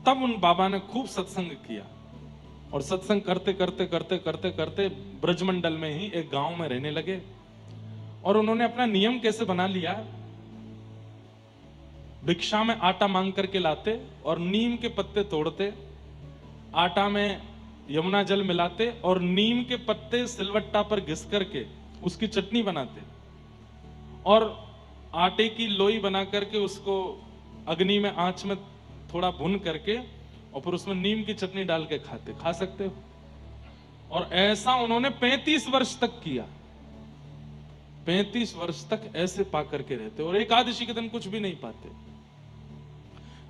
तब उन बाबा ने खूब सत्संग किया और सत्संग करते करते करते करते करते ब्रजमंडल में ही एक गांव में रहने लगे। और उन्होंने अपना नियम कैसे बना लिया, भिक्षा में आटा मांग करके लाते और नीम के पत्ते तोड़ते, आटा में यमुना जल मिलाते और नीम के पत्ते सिलवट्टा पर घिस करके उसकी चटनी बनाते और आटे की लोई बना करके उसको अग्नि में आंच में थोड़ा भून करके और फिर उसमें नीम की चटनी डाल के खाते। खा सकते हो। और ऐसा उन्होंने 35 वर्ष तक किया। 35 वर्ष तक ऐसे पा करके रहते और एकादशी के दिन कुछ भी नहीं पाते।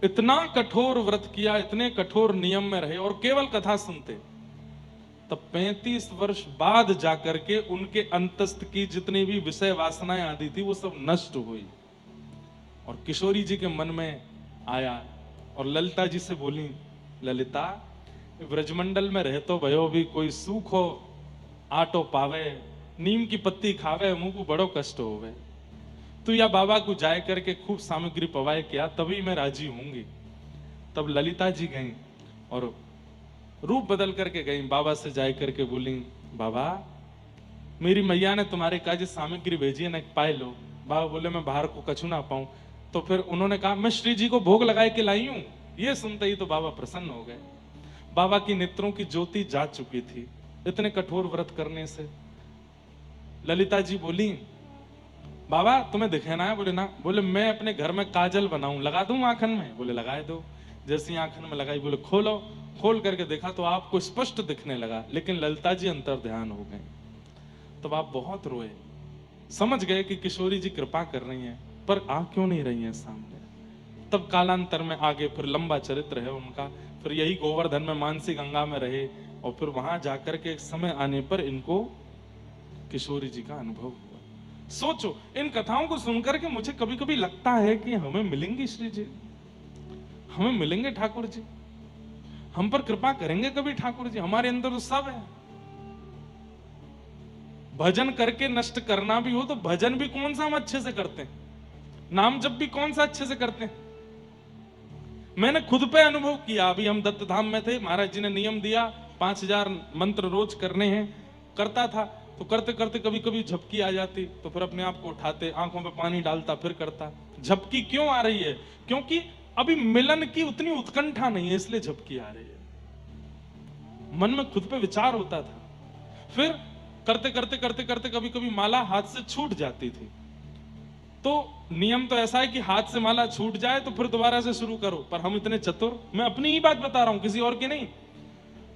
इतना कठोर व्रत किया, इतने कठोर नियम में रहे और केवल कथा सुनते। तब 35 वर्ष बाद जाकर के उनके अंतस्थ की जितनी भी विषय वासनाएं आदि थी वो सब नष्ट हुई। और किशोरी जी के मन में आया और ललिता जी से बोली, ललिता ब्रजमंडल में रह तो भयो भी कोई सूख हो आटो पावे, नीम की पत्ती खावे, मुंह को बड़ो कष्ट होवे। तो या बाबा को जाए करके खूब सामग्री पवाए किया, तभी मैं राजी होंगी। तब ललिता जी गई और रूप बदल करके गई, बाबा से जाए करके बोली, बाबा मेरी मैया ने तुम्हारे काज सामग्री भेजी है ना, पाए लो। बाबा बोले मैं बाहर को कछु ना पाऊं। तो फिर उन्होंने कहा मैं श्री जी को भोग लगाए के लाई हूं। ये सुनते ही तो बाबा प्रसन्न हो गए। बाबा की नेत्रों की ज्योति जा चुकी थी इतने कठोर व्रत करने से। ललिता जी बोली, बाबा तुम्हें दिखे ना है? बोले ना। बोले मैं अपने घर में काजल बनाऊं, लगा दूं आंखन में? बोले लगाए दो। जैसी आंखन में लगाई, बोले खोलो। खोल करके देखा तो आपको स्पष्ट दिखने लगा, लेकिन ललिता जी अंतर ध्यान हो गए। तब आप बहुत रोए, समझ गए कि किशोरी जी कृपा कर रही हैं, पर आ क्यों नहीं रही हैं सामने। तब कालांतर में आगे फिर लंबा चरित्र है उनका। फिर यही गोवर्धन में मानसी गंगा में रहे और फिर वहां जाकर के समय आने पर इनको किशोरी जी का अनुभव हुआ। सोचो, इन कथाओं को सुनकर के मुझे कभी कभी लगता है कि हमें मिलेंगे श्री जी, हमें मिलेंगे ठाकुर जी, हम पर कृपा करेंगे कभी ठाकुर जी। हमारे अंदर तो सब है। भजन करके नष्ट करना भी हो तो भजन भी कौन सा हम अच्छे से करते हैं, नाम जप भी कौन सा अच्छे से करते हैं। मैंने खुद पे अनुभव किया। अभी हम दत्त धाम में थे, महाराज जी ने नियम दिया 5000 मंत्र रोज करने हैं। करता था तो करते करते कभी कभी झपकी आ जाती, तो फिर अपने आप को उठाते, आंखों में पानी डालता, फिर करता। झपकी क्यों आ रही है? क्योंकि अभी मिलन की उतनी उत्कंठा नहीं है, इसलिए झपकी आ रही है। मन में खुद पे विचार होता था। फिर करते करते करते करते कभी कभी माला हाथ से छूट जाती थी। तो नियम तो ऐसा है कि हाथ से माला छूट जाए तो फिर दोबारा से शुरू करो। पर हम इतने चतुर, मैं अपनी ही बात बता रहा हूं, किसी और की नहीं।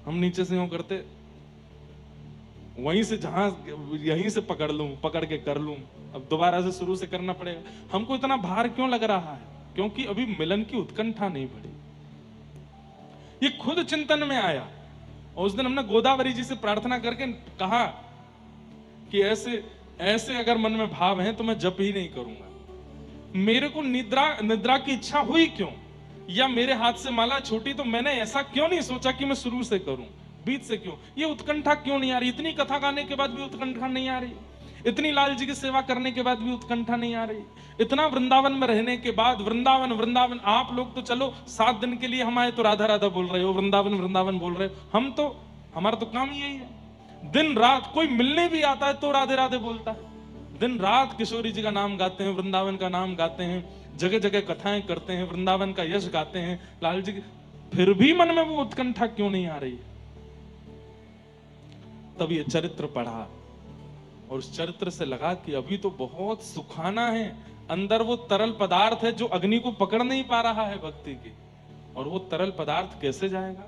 हम नीचे से यूं करते, वहीं से जहां यहीं से पकड़ लूं, पकड़ के कर लूं, अब दोबारा से शुरू से करना पड़ेगा। हमको इतना भार क्यों लग रहा है? क्योंकि अभी मिलन की उत्कंठा नहीं बढ़ी। ये खुद चिंतन में आया। और उस दिन हमने गोदावरी जी से प्रार्थना करके कहा कि ऐसे अगर मन में भाव है तो मैं जप ही नहीं करूंगा। मेरे को निद्रा की इच्छा हुई क्यों, या मेरे हाथ से माला छूटी तो मैंने ऐसा क्यों नहीं सोचा कि मैं शुरू से करूं, बीच से क्यों? ये उत्कंठा क्यों नहीं आ रही? इतनी कथा गाने के बाद भी उत्कंठा नहीं आ रही, इतनी लाल जी की सेवा करने के बाद भी उत्कंठा नहीं आ रही, इतना वृंदावन में रहने के बाद। वृंदावन वृंदावन, आप लोग तो चलो 7 दिन के लिए हम आए तो राधा राधा बोल रहे हो, वृंदावन वृंदावन बोल रहे हो। हम तो, हमारा तो काम यही है। दिन रात कोई मिलने भी आता है तो राधे राधे बोलता है। दिन रात किशोरी जी का नाम गाते हैं, वृंदावन का नाम गाते हैं, जगह जगह कथाएं करते हैं, वृंदावन का यश गाते हैं, लाल जी की। फिर भी मन में वो उत्कंठा क्यों नहीं आ रही? तब ये चरित्र पढ़ा और उस चरित्र से लगा कि अभी तो बहुत सुखाना है। अंदर वो तरल पदार्थ है जो अग्नि को पकड़ नहीं पा रहा है भक्ति की। और वो तरल पदार्थ कैसे जाएगा?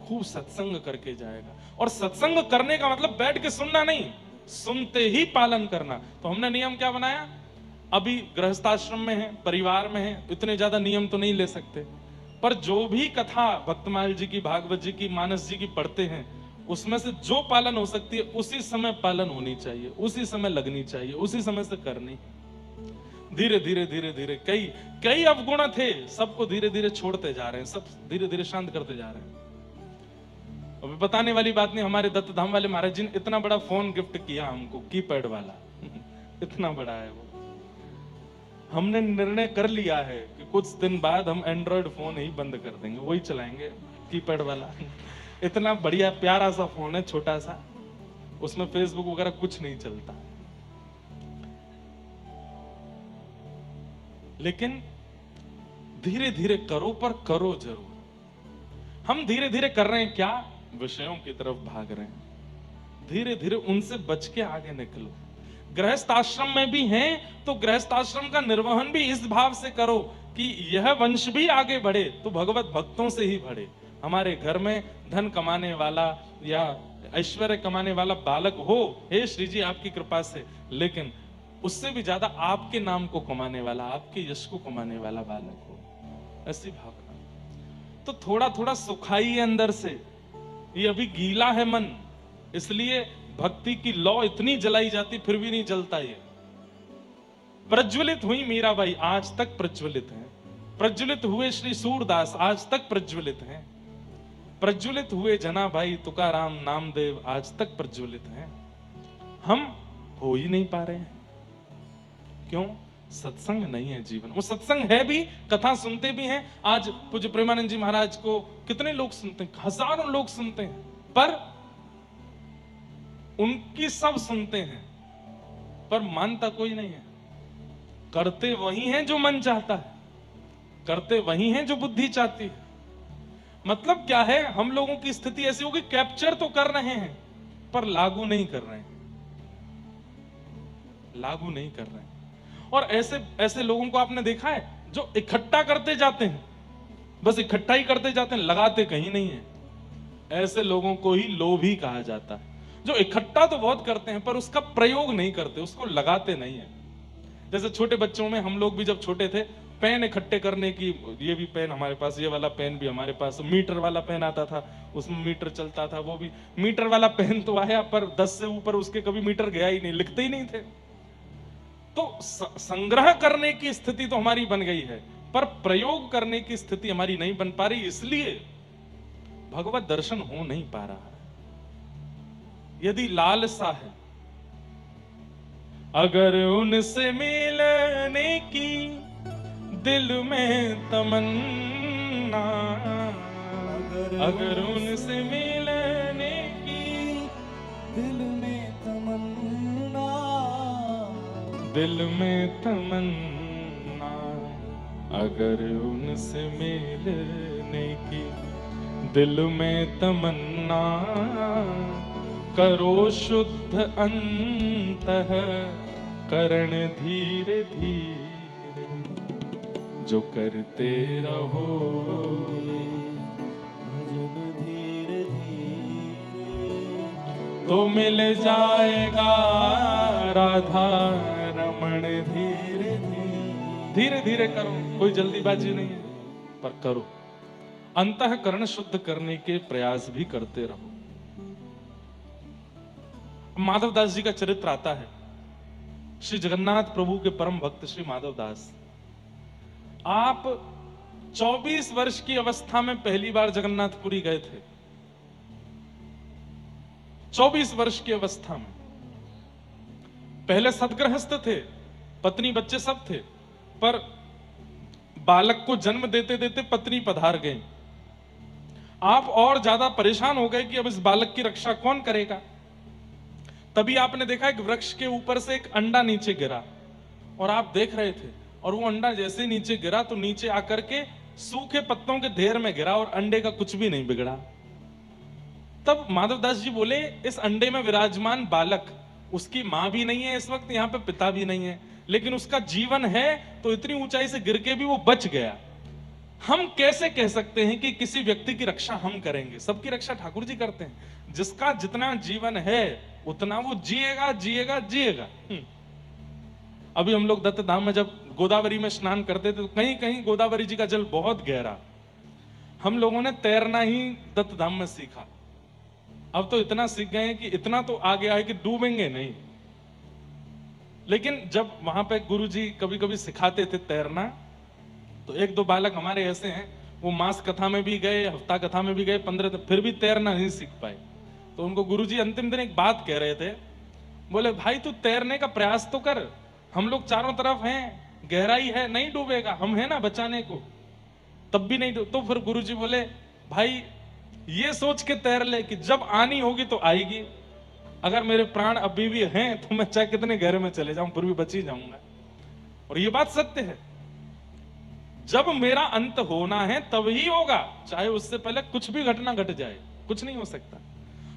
खूब सत्संग करके जाएगा। और सत्संग करने का मतलब बैठ के सुनना नहीं, सुनते ही पालन करना। तो हमने नियम क्या बनाया? अभी गृहस्थाश्रम में है, परिवार में है, इतने ज्यादा नियम तो नहीं ले सकते, पर जो भी कथा भक्तमाल जी की, भागवत जी की, मानस जी की पढ़ते हैं, उसमें से जो पालन हो सकती है उसी समय पालन होनी चाहिए, उसी समय लगनी चाहिए, उसी समय से करनी। धीरे धीरे धीरे धीरे कई अवगुण थे, सबको धीरे धीरे छोड़ते जा रहे हैं, सब धीरे धीरे शांत करते जा रहे हैं। अभी बताने वाली बात नहीं, हमारे दत्त धाम वाले महाराज जी ने इतना बड़ा फोन गिफ्ट किया हमको, कीपैड वाला इतना बड़ा है वो। हमने निर्णय कर लिया है कि कुछ दिन बाद हम एंड्रॉयड फोन ही बंद कर देंगे, वही चलाएंगे कीपैड वाला। इतना बढ़िया प्यारा सा फोन है, छोटा सा, उसमें फेसबुक वगैरह कुछ नहीं चलता। लेकिन धीरे धीरे करो, पर करो जरूर। हम धीरे धीरे कर रहे हैं क्या? विषयों की तरफ भाग रहे हैं। धीरे धीरे उनसे बच के आगे निकलो। गृहस्थ आश्रम में भी हैं तो गृहस्थ आश्रम का निर्वहन भी इस भाव से करो कि यह वंश भी आगे बढ़े, तो भगवत भक्तों से ही बढ़े। हमारे घर में धन कमाने वाला या ऐश्वर्य कमाने वाला बालक हो, हे श्री जी आपकी कृपा से, लेकिन उससे भी ज्यादा आपके नाम को कमाने वाला, आपके यश को कमाने वाला बालक हो, ऐसी भावना। तो थोड़ा थोड़ा सुखाइए अंदर से। ये अभी गीला है मन, इसलिए भक्ति की लौ इतनी जलाई जाती फिर भी नहीं जलता। ये प्रज्वलित हुई मीराबाई, आज तक प्रज्वलित हैं। प्रज्वलित हुए श्री सूरदास, आज तक प्रज्वलित हैं। प्रज्वलित हुए जनाभाई तुकाराम नामदेव, आज तक प्रज्वलित हैं। हम हो ही नहीं पा रहे हैं। क्यों? सत्संग नहीं है जीवन। वो सत्संग है भी, कथा सुनते भी हैं। आज पूज्य प्रेमानंद जी महाराज को कितने लोग सुनते हैं? हजारों लोग सुनते हैं, पर उनकी सब सुनते हैं, पर मानता कोई नहीं है। करते वही हैं जो मन चाहता है, करते वही हैं जो बुद्धि चाहती है। मतलब क्या है? हम लोगों की स्थिति ऐसी होगी, कैप्चर तो कर रहे हैं पर लागू नहीं कर रहे हैं, लागू नहीं कर रहे हैं। और ऐसे ऐसे लोगों को आपने देखा है जो इकट्ठा करते जाते हैं, बस इकट्ठा ही करते जाते हैं, लगाते कहीं नहीं है। ऐसे लोगों को ही लोभी कहा जाता है, जो इकट्ठा तो बहुत करते हैं पर उसका प्रयोग नहीं करते, उसको लगाते नहीं है। जैसे छोटे बच्चों में, हम लोग भी जब छोटे थे, पेन इकट्ठे करने की, ये भी पेन हमारे पास, ये वाला पेन भी हमारे पास, मीटर वाला पेन आता था, उसमें मीटर चलता था, वो भी मीटर वाला पेन तो आया, पर 10 से ऊपर उसके कभी मीटर गया ही नहीं, लिखते ही नहीं थे। तो संग्रह करने की स्थिति तो हमारी बन गई है, पर प्रयोग करने की स्थिति हमारी नहीं बन पा रही, इसलिए भगवत दर्शन हो नहीं पा रहा है। यदि लालसा है, अगर उनसे मिलने की दिल में तमन्ना, अगर उनसे मिलने की दिल में तमन्ना, दिल में तमन्ना, अगर उनसे मिलने की दिल में तमन्ना, करो शुद्ध अंतः करण धीरे धीरे, जो करते रहो भजन धीरे धीरे, तो मिल जाएगा राधा रमण धीरे धीरे। धीरे धीरे करो, कोई जल्दीबाजी नहीं है, पर करो। अंतःकरण शुद्ध करने के प्रयास भी करते रहो। माधवदास जी का चरित्र आता है। श्री जगन्नाथ प्रभु के परम भक्त श्री माधवदास, आप 24 वर्ष की अवस्था में पहली बार जगन्नाथपुरी गए थे। 24 वर्ष की अवस्था में। पहले सदगृहस्थ थे, पत्नी बच्चे सब थे, पर बालक को जन्म देते देते पत्नी पधार गई। आप और ज्यादा परेशान हो गए कि अब इस बालक की रक्षा कौन करेगा। तभी आपने देखा एक वृक्ष के ऊपर से एक अंडा नीचे गिरा, और आप देख रहे थे, और वो अंडा जैसे नीचे गिरा तो नीचे आकर के सूखे पत्तों के ढेर में गिरा, और अंडे का कुछ भी नहीं बिगड़ा। तब माधवदास जी बोले, इस अंडे में विराजमान बालक, उसकी मां भी नहीं है इस वक्त यहाँ पे, पिता भी नहीं है, लेकिन उसका जीवन है, तो इतनी ऊंचाई से गिर के भी वो बच गया। हम कैसे कह सकते हैं कि किसी व्यक्ति की रक्षा हम करेंगे? सबकी रक्षा ठाकुर जी करते हैं। जिसका जितना जीवन है उतना वो जिएगा जिएगा जिएगा। अभी हम लोग दत्त धाम में जब गोदावरी में स्नान करते थे, तो कहीं कहीं गोदावरी जी का जल बहुत गहरा, हम लोगों ने तैरना ही दत्त धाम में सीखा। अब तो इतना सीख गए हैं कि इतना तो आगे आए कि डूबेंगे नहीं। लेकिन जब वहां पे गुरुजी कभी कभी सिखाते थे तैरना, तो एक दो बालक हमारे ऐसे हैं, वो मास कथा में भी गए, हफ्ता कथा में भी गए, 15 दिन, फिर भी तैरना नहीं सीख पाए। तो उनको गुरुजी अंतिम दिन एक बात कह रहे थे, बोले भाई तू तैरने का प्रयास तो कर, हम लोग चारों तरफ हैं, गहराई है, नहीं डूबेगा, हम है ना बचाने को, तब भी नहीं तो फिर गुरुजी बोले भाई ये सोच के तैर ले कि जब आनी होगी तो आएगी, अगर मेरे प्राण अभी भी हैं तो मैं चाहे कितने गहरे में चले जाऊं फिर भी बच ही जाऊंगा। और ये बात सत्य है, जब मेरा अंत होना है तब ही होगा, चाहे उससे पहले कुछ भी घटना घट जाए, कुछ नहीं हो सकता।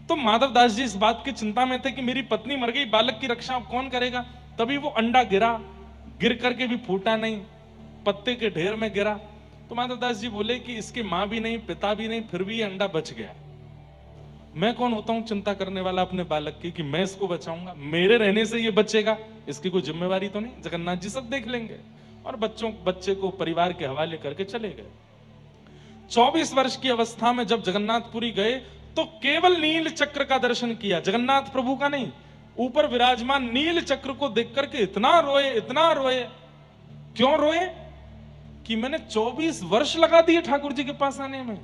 तो माधवदास जी इस बात की चिंता में थे कि मेरी पत्नी मर गई, बालक की रक्षा अब कौन करेगा। तभी वो अंडा गिरा, गिर करके भी फूटा नहीं, पत्ते के ढेर में गिरा। तो माधवदास जी बोले कि इसकी मां भी नहीं, पिता भी नहीं, फिर भी ये अंडा बच गया। मैं कौन होता हूं चिंता करने वाला अपने बालक की कि मैं इसको बचाऊंगा, मेरे रहने से ये बचेगा, इसकी कोई जिम्मेवारी तो नहीं, जगन्नाथ जी सब देख लेंगे। और बच्चे को परिवार के हवाले करके चले गए। 24 वर्ष की अवस्था में जब जगन्नाथपुरी गए तो केवल नील चक्र का दर्शन किया, जगन्नाथ प्रभु का नहीं। ऊपर विराजमान नील चक्र को देख करके इतना रोए, इतना रोए। क्यों रोए? कि मैंने 24 वर्ष लगा दिए ठाकुर जी के पास आने में।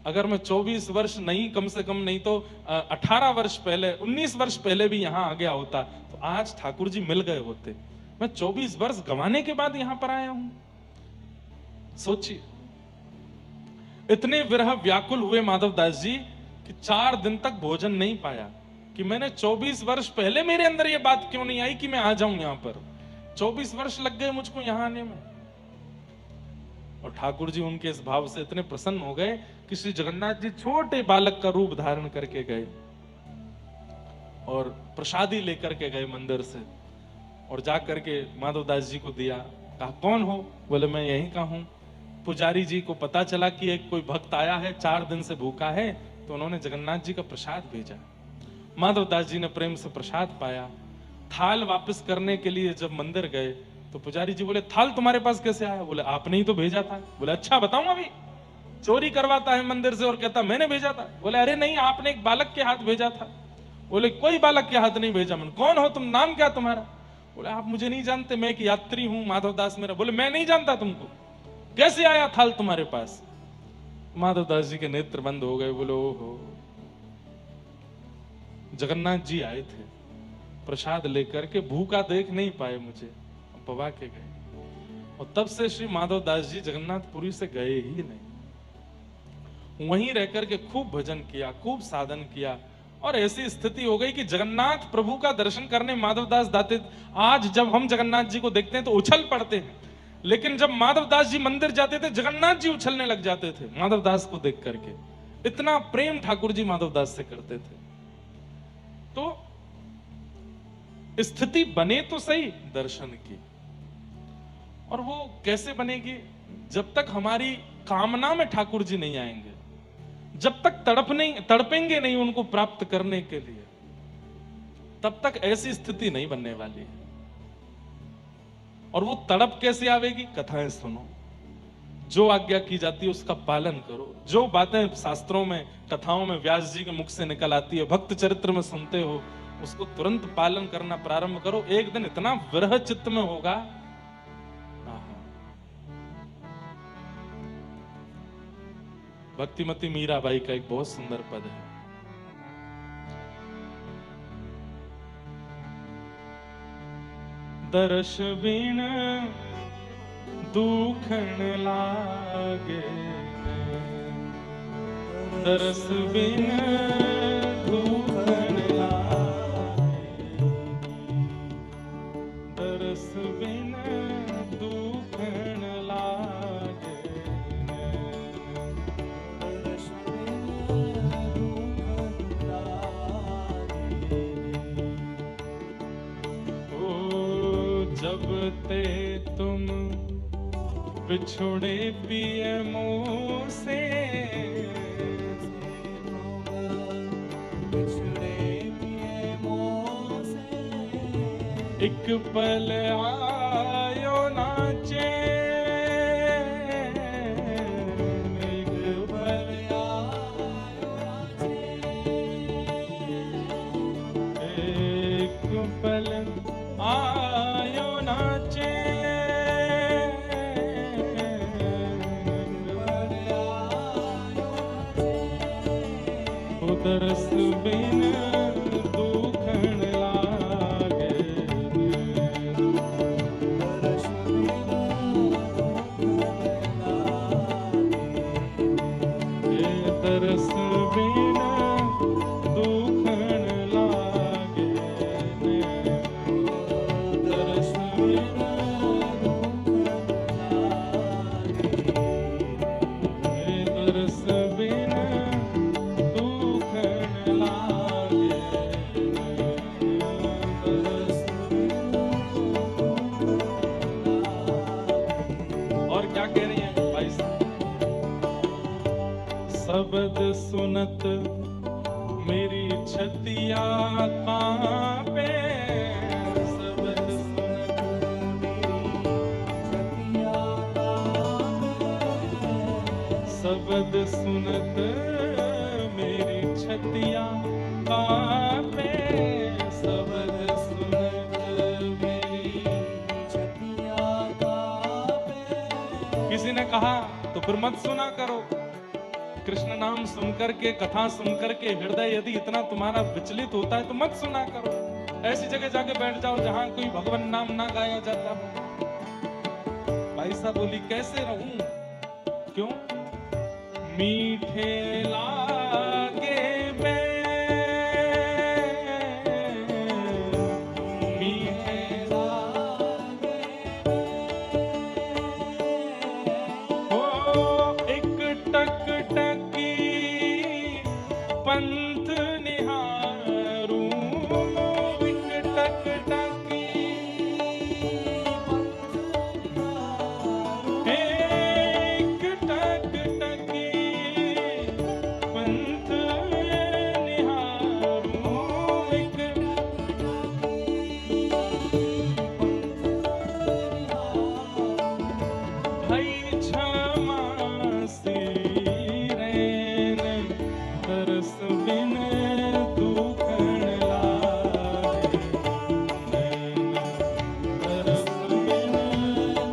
अगर मैं 24 वर्ष नहीं, कम से कम नहीं तो 18 वर्ष पहले, 19 वर्ष पहले भी यहां आ गया होता तो आज ठाकुर जी मिल गए होते। मैं 24 वर्ष गंवाने के बाद यहां पर आया हूं। सोचिए, इतने विरह व्याकुल हुए माधवदास जी कि 4 दिन तक भोजन नहीं पाया। कि मैंने 24 वर्ष पहले मेरे अंदर यह बात क्यों नहीं आई कि मैं आ जाऊं यहां पर। 24 वर्ष लग गए मुझको यहां आने में। और ठाकुर जी उनके इस भाव से इतने प्रसन्न हो गए कि श्री जगन्नाथ जी छोटे बालक का रूप धारण करके गए और प्रसादी लेकर के गए मंदिर से, और जाकर के माधवदास जी को दिया। कहा कौन हो? बोले मैं यहीं का हूं। पुजारी जी को पता चला कि एक कोई भक्त आया है, 4 दिन से भूखा है, तो उन्होंने जगन्नाथ जी का प्रसाद भेजा। माधवदास जी ने प्रेम से प्रसाद पाया। थाल वापस करने के लिए जब मंदिर गए तो पुजारी जी बोले थाल तुम्हारे पास कैसे आया? बोले आपने ही तो भेजा था। बोले अच्छा बताऊं? अभी चोरी करवाता है मंदिर से और कहता मैंने भेजा था। बोले अरे नहीं, आपने एक बालक के हाथ भेजा था। बोले कोई बालक के हाथ नहीं भेजा। मैंने कौन हो तुम, नाम क्या तुम्हारा? बोले आप मुझे नहीं जानते, मैं एक यात्री हूं, माधवदास मेरा। बोले मैं नहीं जानता तुमको, कैसे आया थाल तुम्हारे पास? माधवदास जी के नेत्र बंद हो गए। बोले ओहो, जगन्नाथ जी आए थे प्रसाद लेकर के, भूखा देख नहीं पाए मुझे, पवा के गए। और तब से श्री माधवदास जी जगन्नाथपुरी से गए ही नहीं। वहीं रहकर के खूब भजन किया, खूब साधन किया, और ऐसी स्थिति हो गई कि जगन्नाथ प्रभु का दर्शन करने माधवदास जाते। आज जब हम जगन्नाथ जी को देखते हैं तो उछल पड़ते हैं, लेकिन जब माधवदास जी मंदिर जाते थे जगन्नाथ जी उछलने लग जाते थे माधवदास को देख करके। इतना प्रेम ठाकुर जी माधवदास से करते थे। तो स्थिति बने तो सही दर्शन की, और वो कैसे बनेगी? जब तक हमारी कामना में ठाकुर जी नहीं आएंगे, जब तक तड़पेंगे नहीं उनको प्राप्त करने के लिए, तब तक ऐसी स्थिति नहीं बनने वाली है। और वो तड़प कैसे आवेगी? कथाएं सुनो, जो आज्ञा की जाती है उसका पालन करो, जो बातें शास्त्रों में, कथाओं में व्यास जी के मुख से निकल आती है, भक्त चरित्र में सुनते हो, उसको तुरंत पालन करना प्रारंभ करो। एक दिन इतना विरह चित्त में होगा। भक्तिमती मीराबाई का एक बहुत सुंदर पद है। दर्श बिन दुखन लागे, दर्श बिन दुखन लागे, दर्श बिन दुखन लागे, दर्श बिन दुखन लागे। ओ जब ते तुम बिछुड़े पिए मुँह से, बिछुड़े पिए मुँह से, एक पल आयो नाचे, एक पल आयो नाचे, एक पल आयो नाचे, दर्श बिन दुखन लागे, दर्श तरस बिना दुखन लागे तरस बिना तरस बिना दुखन लागे और क्या कह रही हैं भाई साहब? शब्द सुनत मेरी छतिया कांपे, शब्द सुनत शब्द सुनत मेरी छतिया कांपे, शब्द सुनत मेरी छतिया कांपे। किसी ने कहा तो फिर मत सुना करो। कृष्ण नाम सुनकर के, कथा सुनकर के हृदय यदि इतना तुम्हारा विचलित होता है तो मत सुना करो। ऐसी जगह जाके बैठ जाओ जहां कोई भगवान नाम ना गाया जाता हो। भाई साहब बोली कैसे रहूं? क्यों? मीठे लागे मीठे लागे हो एक टक टकी पंथ निहारूं, एक टक टकी एक टक टकी पंथ निहारूं, एक भई क्षमा सी रैन तरस बिन दुखन लागे, नैन तरस बिन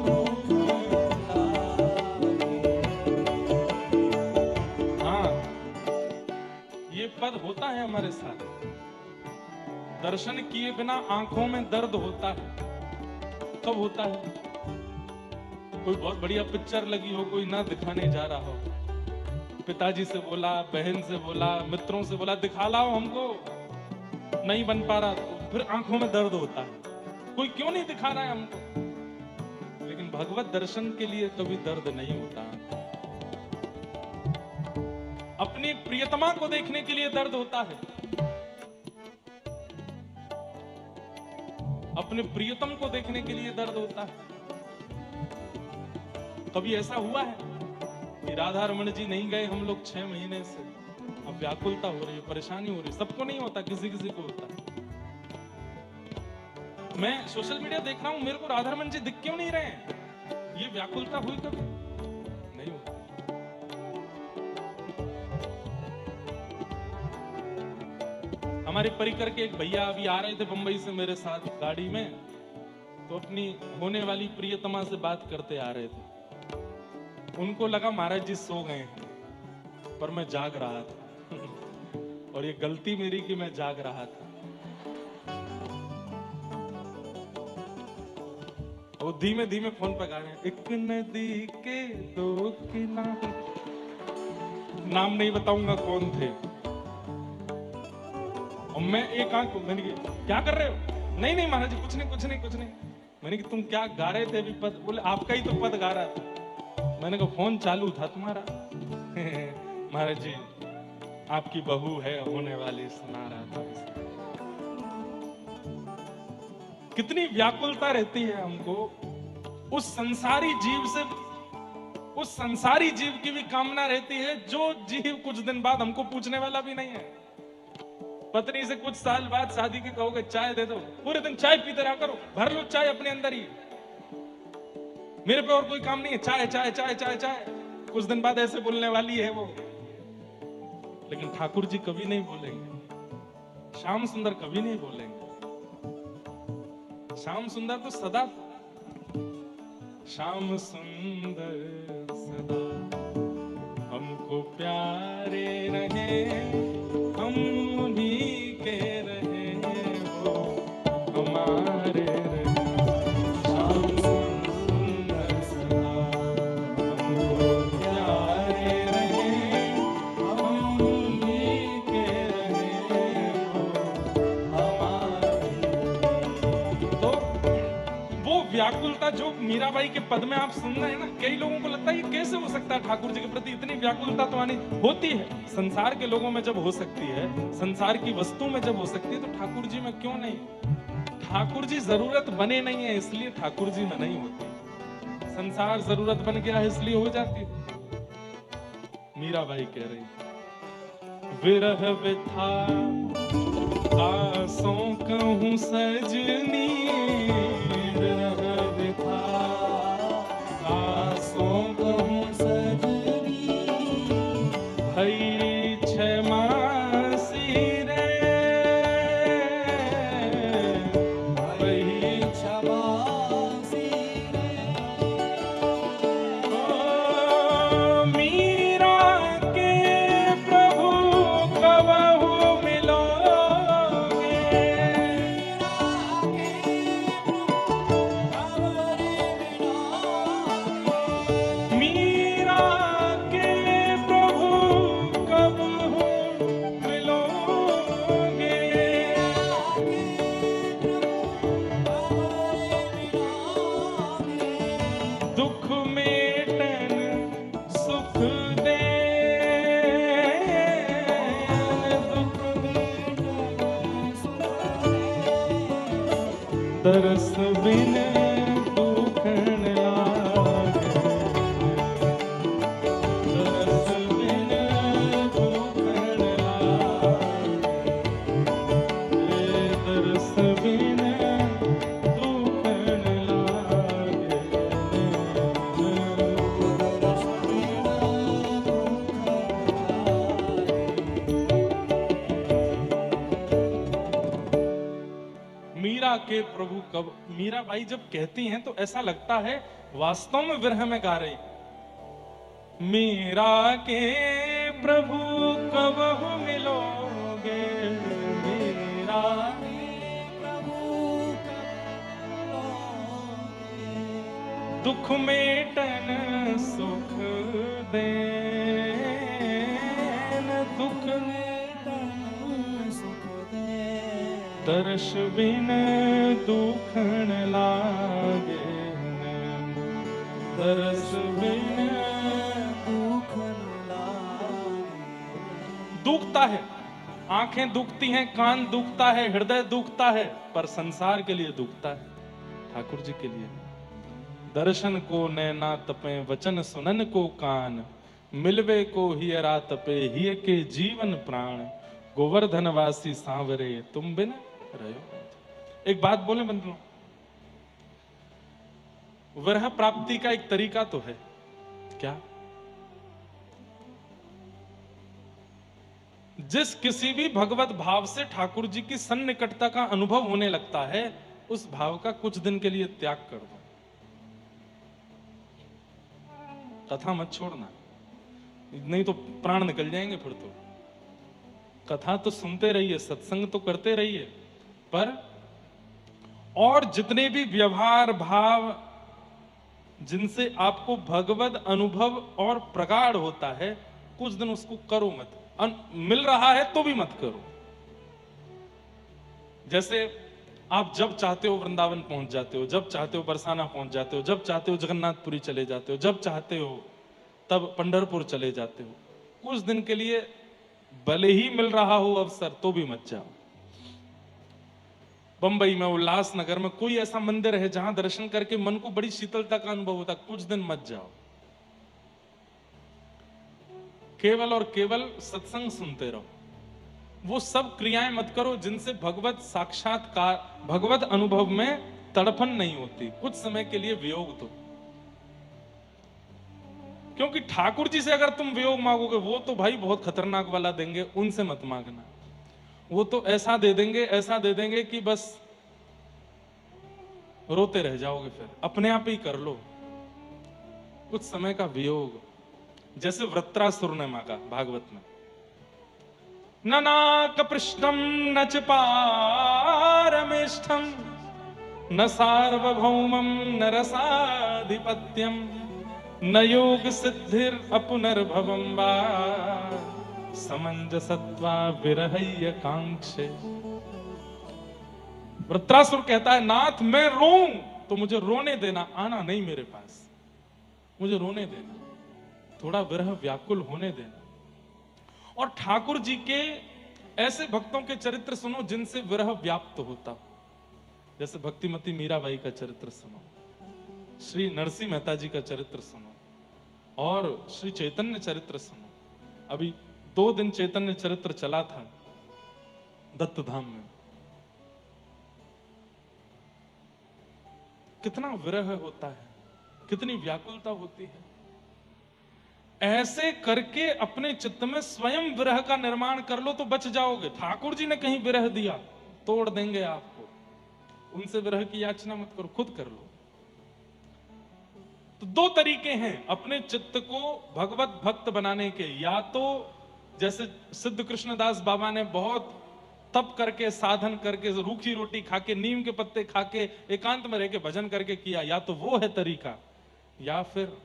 दुखन लागे। हाँ, ये पद होता है हमारे साथ। दर्शन किए बिना आंखों में दर्द होता है। कब होता है? कोई बहुत बढ़िया पिक्चर लगी हो, कोई ना दिखाने जा रहा हो, पिताजी से बोला, बहन से बोला, मित्रों से बोला दिखा लाओ हमको, नहीं बन पा रहा, तो फिर आंखों में दर्द होता है। कोई क्यों नहीं दिखा रहा है हमको? लेकिन भगवत दर्शन के लिए कभी दर्द नहीं होता। अपनी प्रियतमा को देखने के लिए दर्द होता है। अपने प्रियतम को देखने के लिए दर्द होता है। कभी ऐसा हुआ है कि राधा रमन जी नहीं गए, हम लोग 6 महीने से, अब व्याकुलता हो रही है, परेशानी हो रही है। सबको नहीं होता, किसी किसी को होता है। मैं सोशल मीडिया देख रहा हूं, मेरे को राधा रमन जी दिख क्यों नहीं रहे हैं? ये व्याकुलता हुई कभी नहीं होती। हमारे परिकर के एक भैया अभी आ रहे थे बंबई से मेरे साथ गाड़ी में, तो अपनी होने वाली प्रियतमा से बात करते आ रहे थे। उनको लगा महाराज जी सो गए हैं, पर मैं जाग रहा था और ये गलती मेरी कि मैं जाग रहा था। वो धीमे धीमे फोन पर गा रहे हैं, एक नदी के 2 किनारे, नाम नहीं बताऊंगा कौन थे। और मैं एक आंख, मैंने कहा क्या कर रहे हो? नहीं नहीं महाराज जी कुछ नहीं कुछ नहीं कुछ नहीं। मैंने कहा तुम क्या गा रहे थे अभी पद? बोले आपका ही तो पद गा रहा था। मैंने कहा फोन चालू था तुम्हारा। महाराज जी आपकी बहू है होने वाली, सुना रहा था। कितनी व्याकुलता रहती है हमको उस संसारी जीव से। उस संसारी जीव की भी कामना रहती है जो जीव कुछ दिन बाद हमको पूछने वाला भी नहीं है। पत्नी से कुछ साल बाद शादी के कहोगे चाय दे दो, पूरे दिन चाय पीते रहा करो, भर लो चाय अपने अंदर ही, मेरे पे और कोई काम नहीं है, चाय चाय चाय चाय चाय। कुछ दिन बाद ऐसे बोलने वाली है वो। लेकिन ठाकुर जी कभी नहीं बोलेंगे, श्याम सुंदर कभी नहीं बोलेंगे। श्याम सुंदर तो सदा, श्याम सुंदर सदा हमको प्यारे रहे, हम उन्हीं के रहे, वो हमारे रहे। श्याम सुंदर सदा हमको प्यारे रहे, हम व्याकुलता जो मीराबाई के पद में आप सुन रहे हैं ना, कई लोगों को लगता है ये कैसे हो सकता है, ठाकुर जी के प्रति इतनी व्याकुलता तो आनी होती है। संसार के लोगों में जब हो सकती है, संसार की वस्तु में जब हो सकती है, तो ठाकुर जी में क्यों नहीं? ठाकुर जी जरूरत बने नहीं है इसलिए ठाकुर जी में नहीं होती। संसार जरूरत बन गया है इसलिए हो जाती है। मीराबाई कह रही, विरह विथा आसों कहूं सजनी, विरह विथा आसों कहूं सजनी, भई क्षमा सिरे, भई क्षमा सिरे। ओ मीरा के प्रभु कबहु तरस बिन दुखन लागे, तरस बिन दुखन लागे, तरस बिन दुखन लागे, तरस बिन मीरा के प्रभु कब। मीराबाई जब कहती हैं तो ऐसा लगता है वास्तव में विरह में गा रही। मीरा के प्रभु कब मिलोगे, मीरा के प्रभु कब मिलोगे, दुख मेटन सुख देन, दुख मेटन सुख देन, तरस बिन दुखन लागे, तरस बिन दुखन लागे। दुखता है, आंखें दुखती हैं, कान दुखता है, हृदय दुखता है, पर संसार के लिए दुखता है, ठाकुर जी के लिए। दर्शन को नैना तपे, वचन सुनन को कान, मिलवे को हियरा तपे, हिय के जीवन प्राण, गोवर्धन वासी सांवरे तुम बिन रहो। एक बात बोले बंधुओं, विरह प्राप्ति का एक तरीका तो है, क्या? जिस किसी भी भगवत भाव से ठाकुर जी की सन्निकटता का अनुभव होने लगता है, उस भाव का कुछ दिन के लिए त्याग कर दो। कथा मत छोड़ना, नहीं तो प्राण निकल जाएंगे फिर तो। कथा तो सुनते रहिए, सत्संग तो करते रहिए, पर और जितने भी व्यवहार भाव जिनसे आपको भगवत अनुभव और प्रगाढ़ होता है, कुछ दिन उसको करो मत। मिल रहा है तो भी मत करो। जैसे आप जब चाहते हो वृंदावन पहुंच जाते हो, जब चाहते हो बरसाना पहुंच जाते हो, जब चाहते हो जगन्नाथपुरी चले जाते हो, जब चाहते हो तब पंढरपुर चले जाते हो। कुछ दिन के लिए भले ही मिल रहा हो अवसर तो भी मत जाओ। बंबई में, उल्लासनगर में कोई ऐसा मंदिर है जहां दर्शन करके मन को बड़ी शीतलता का अनुभव होता, कुछ दिन मत जाओ। केवल और केवल सत्संग सुनते रहो। वो सब क्रियाएं मत करो जिनसे भगवत साक्षात्कार, भगवत अनुभव में तड़पन नहीं होती। कुछ समय के लिए वियोग दो, क्योंकि ठाकुर जी से अगर तुम वियोग मांगोगे, वो तो भाई बहुत खतरनाक वाला देंगे, उनसे मत मांगना। वो तो ऐसा दे देंगे, ऐसा दे देंगे कि बस रोते रह जाओगे। फिर अपने आप ही कर लो कुछ समय का वियोग, जैसे वृत्रासुर ने मांगा भागवत में। न नाक पृष्ठम न च पारमेष्ठम, न सार्वभौमम न रसाधिपत्यम, न योग सिद्धिर अपुनर्भवम वा, समंजसत्वा विरहय कांक्षे। वृत्रासुर कहता है, नाथ मैं रोऊं तो मुझे रोने देना, आना नहीं मेरे पास, मुझे रोने देना, थोड़ा विरह व्याकुल होने देना। और ठाकुर जी के ऐसे भक्तों के चरित्र सुनो जिनसे विरह व्याप्त होता हो। जैसे भक्तिमती मीराबाई का चरित्र सुनो, श्री नरसिंह मेहता जी का चरित्र सुनो, और श्री चैतन्य चरित्र सुनो। अभी 2 दिन चैतन्य चरित्र चला था दत्त धाम में। कितना विरह होता है, कितनी व्याकुलता होती है। ऐसे करके अपने चित्त में स्वयं विरह का निर्माण कर लो तो बच जाओगे। ठाकुर जी ने कहीं विरह दिया, तोड़ देंगे आपको। उनसे विरह की याचना मत करो, खुद कर लो। तो 2 तरीके हैं अपने चित्त को भगवत भक्त बनाने के। या तो जैसे सिद्ध कृष्णदास बाबा ने बहुत तप करके, साधन करके, रूखी रोटी खा के, नीम के पत्ते खा के, एकांत में रह के भजन करके किया, या तो वो है तरीका। या फिर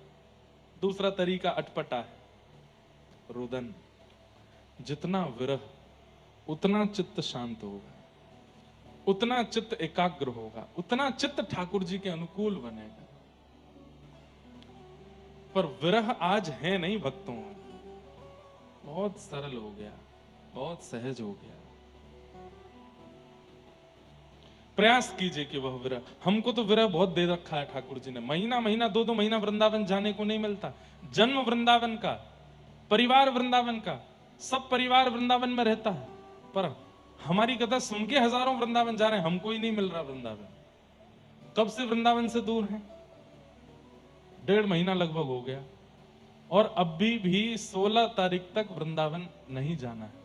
दूसरा तरीका अटपटा है, रुदन। जितना विरह उतना चित्त शांत होगा, उतना चित्त एकाग्र होगा, उतना चित्त ठाकुर जी के अनुकूल बनेगा। पर विरह आज है नहीं भक्तों में, बहुत सरल हो गया, बहुत सहज हो गया। प्रयास कीजिए कि वह विरह, हमको तो विरह बहुत दे रखा है ठाकुर जी ने। महीना महीना 2-2 महीना वृंदावन जाने को नहीं मिलता। जन्म वृंदावन का, परिवार वृंदावन का, सब परिवार वृंदावन में रहता है, पर हमारी कथा सुन के हजारों वृंदावन जा रहे हैं, हमको ही नहीं मिल रहा वृंदावन। कब से वृंदावन से दूर हैं? 1.5 महीना लगभग हो गया, और अभी भी 16 तारीख तक वृंदावन नहीं जाना है।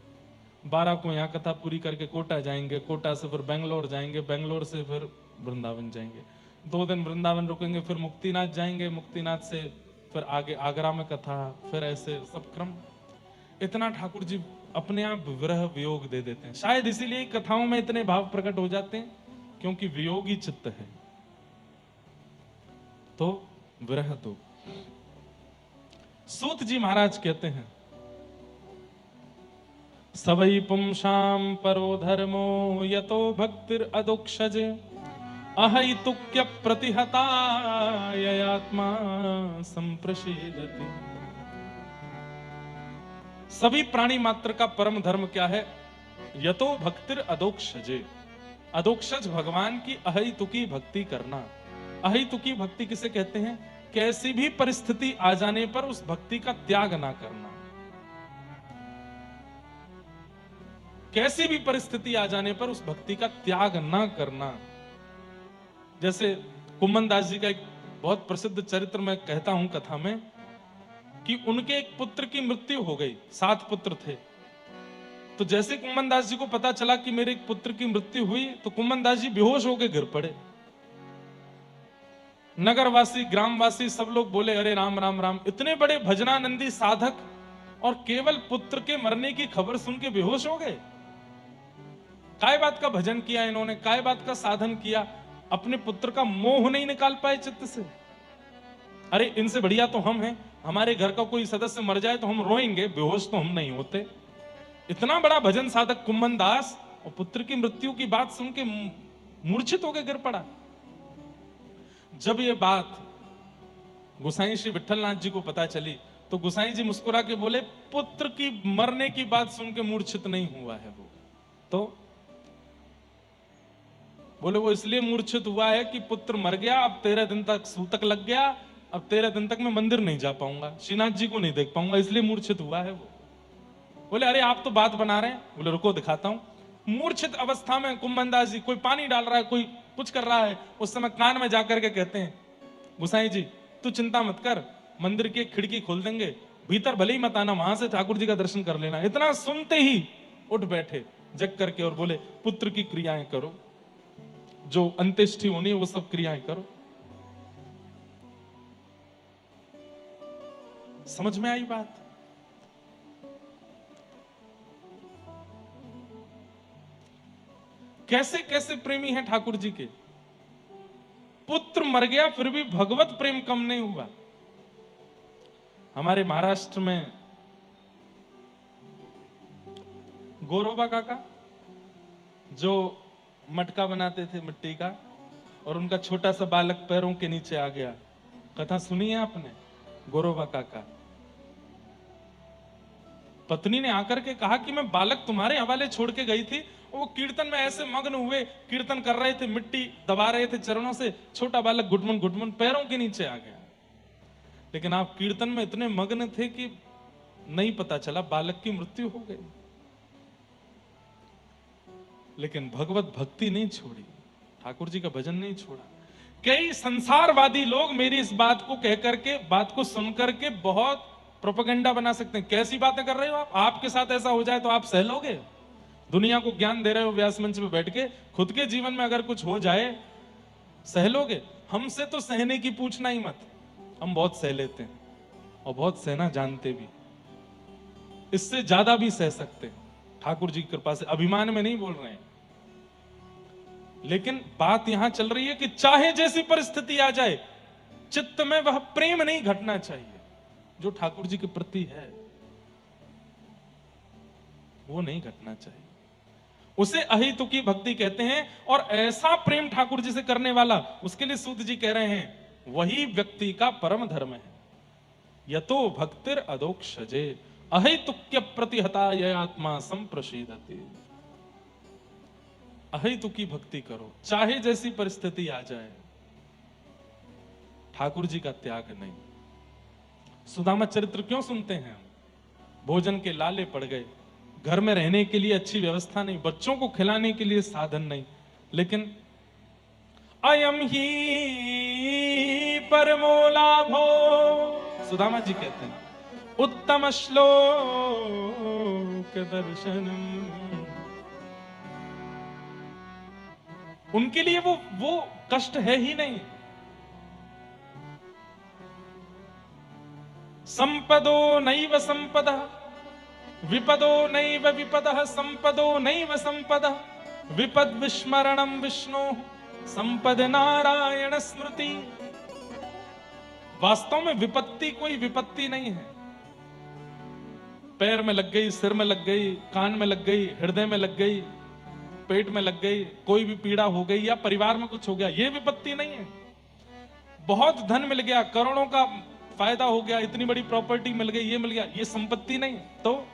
12 को यहाँ कथा पूरी करके कोटा जाएंगे, कोटा से फिर बेंगलोर जाएंगे, बेंगलोर से फिर वृंदावन जाएंगे, 2 दिन वृंदावन रुकेंगे, फिर मुक्तिनाथ जाएंगे, मुक्तिनाथ से फिर आगे आगरा में कथा, फिर ऐसे सब क्रम। इतना ठाकुर जी अपने आप विरह वियोग दे देते हैं। शायद इसीलिए कथाओं में इतने भाव प्रकट हो जाते हैं, क्योंकि वियोगी चित्त है तो विरह दो। सूत जी महाराज कहते हैं, सवै पुंसाम परो धर्मो यतो भक्तिर अदोक्षज अहैतुक्य प्रतिहता ययात्मा संप्रसीदति। सभी प्राणी मात्र का परम धर्म क्या है? यतो भक्तिर अदोक्षजे, अदोक्षज भगवान की अहैतुकी भक्ति करना। अहैतुकी भक्ति किसे कहते हैं? कैसी भी परिस्थिति आ जाने पर उस भक्ति का त्याग ना करना। कैसी भी परिस्थिति आ जाने पर उस भक्ति का त्याग ना करना। जैसे कुम्मन दास जी का एक बहुत प्रसिद्ध चरित्र मैं कहता हूं कथा में, कि उनके एक पुत्र की मृत्यु हो गई, 7 पुत्र थे। तो जैसे कुम्मन दास जी को पता चला कि मेरे एक पुत्र की मृत्यु हुई, तो कुम्मन दास जी बेहोश होकर गिर पड़े। नगरवासी, ग्रामवासी सब लोग बोले, अरे राम राम राम, इतने बड़े भजनानंदी साधक और केवल पुत्र के मरने की खबर सुन के बेहोश हो गए। काय बात का भजन किया इन्होंने, काय बात का साधन किया, अपने पुत्र का मोह नहीं निकाल पाए चित्त से। अरे इनसे बढ़िया तो हम हैं, हमारे घर का कोई सदस्य मर जाए तो हम रोएंगे, बेहोश तो हम नहीं होते। इतना बड़ा भजन साधक कुम्मन दास, और पुत्र की मृत्यु की बात सुन के मूर्छित होकर गिर पड़ा। जब ये बात गोसाई श्री विठलनाथ जी को पता चली, तो गोसाई जी मुस्कुरा के बोले, पुत्र की मरने की बात सुन के मूर्छित नहीं हुआ है वो, तो बोले वो इसलिए मूर्छित हुआ है कि पुत्र मर गया, अब 13 दिन तक सूतक लग गया, अब 13 दिन तक मैं मंदिर नहीं जा पाऊंगा, श्रीनाथ जी को नहीं देख पाऊंगा, इसलिए मूर्छित हुआ है वो। बोले अरे आप तो बात बना रहे हैं। बोले रुको दिखाता हूं। मूर्छित अवस्था में कुम्मन दास जी, कोई पानी डाल रहा है, कोई कुछ कर रहा है, उस समय कान में जाकर के कहते हैं, गोसाई जी तू चिंता मत कर, मंदिर की एक खिड़की खोल देंगे, भीतर भले ही मत आना, वहां से ठाकुर जी का दर्शन कर लेना। इतना सुनते ही उठ बैठे जग करके और बोले, पुत्र की क्रियाएं करो, जो अंत्येष्टि होनी है वो सब क्रियाएं करो। समझ में आई बात? कैसे कैसे प्रेमी हैं ठाकुर जी के। पुत्र मर गया फिर भी भगवत प्रेम कम नहीं हुआ। हमारे महाराष्ट्र में गोरोबा काका जो मटका बनाते थे मिट्टी का, और उनका छोटा सा बालक पैरों के नीचे आ गया। कथा सुनी है आपने? गोरोबा काका, पत्नी ने आकर के कहा कि मैं बालक तुम्हारे हवाले छोड़ के गई थी। वो कीर्तन में ऐसे मग्न हुए, कीर्तन कर रहे थे, मिट्टी दबा रहे थे चरणों से, छोटा बालक घुटमन घुटमन पैरों के नीचे आ गया। लेकिन आप कीर्तन में इतने मग्न थे कि नहीं पता चला, बालक की मृत्यु हो गई। लेकिन भगवत भक्ति नहीं छोड़ी, ठाकुर जी का भजन नहीं छोड़ा। कई संसारवादी लोग मेरी इस बात को कह करके, बात को सुन करके बहुत प्रोपेगेंडा बना सकते हैं। कैसी बातें कर रहे हो आप? आपके साथ ऐसा हो जाए तो आप सह लोगे? दुनिया को ज्ञान दे रहे हो व्यास मंच में बैठ के, खुद के जीवन में अगर कुछ हो जाए सह लोगे? हमसे तो सहने की पूछना ही मत, हम बहुत सह लेते हैं और बहुत सहना जानते भी, इससे ज्यादा भी सह सकते हैं ठाकुर जी की कृपा से। अभिमान में नहीं बोल रहे हैं, लेकिन बात यहां चल रही है कि चाहे जैसी परिस्थिति आ जाए, चित्त में वह प्रेम नहीं घटना चाहिए जो ठाकुर जी के प्रति है, वो नहीं घटना चाहिए। उसे अहितुकी भक्ति कहते हैं। और ऐसा प्रेम ठाकुर जी से करने वाला, उसके लिए सूत जी कह रहे हैं, वही व्यक्ति का परम धर्म है। यतो भक्तिर अदोक्षजे अहितुक्य प्रतिहता ये आत्मा संप्रशीदति। अहितुकी भक्ति करो, चाहे जैसी परिस्थिति आ जाए, ठाकुर जी का त्याग नहीं। सुदामा चरित्र क्यों सुनते हैं हम? भोजन के लाले पड़ गए, घर में रहने के लिए अच्छी व्यवस्था नहीं, बच्चों को खिलाने के लिए साधन नहीं, लेकिन अयम ही परमो लाभो, सुदामा जी कहते हैं, उत्तम श्लोक दर्शनम। उनके लिए वो कष्ट है ही नहीं। संपदो नैव संपदः विपदो नैव विपदः संपदो नैव संपदः विपद विस्मरणं विष्णु संपद नारायण स्मृति। वास्तव में विपत्ति कोई विपत्ति नहीं है। पैर में लग गई, सिर में लग गई, कान में लग गई, हृदय में लग गई, पेट में लग गई, कोई भी पीड़ा हो गई या परिवार में कुछ हो गया, ये विपत्ति नहीं है। बहुत धन मिल गया, करोड़ों का फायदा हो गया, इतनी बड़ी प्रॉपर्टी मिल गई, ये मिल गया, ये संपत्ति नहीं। तो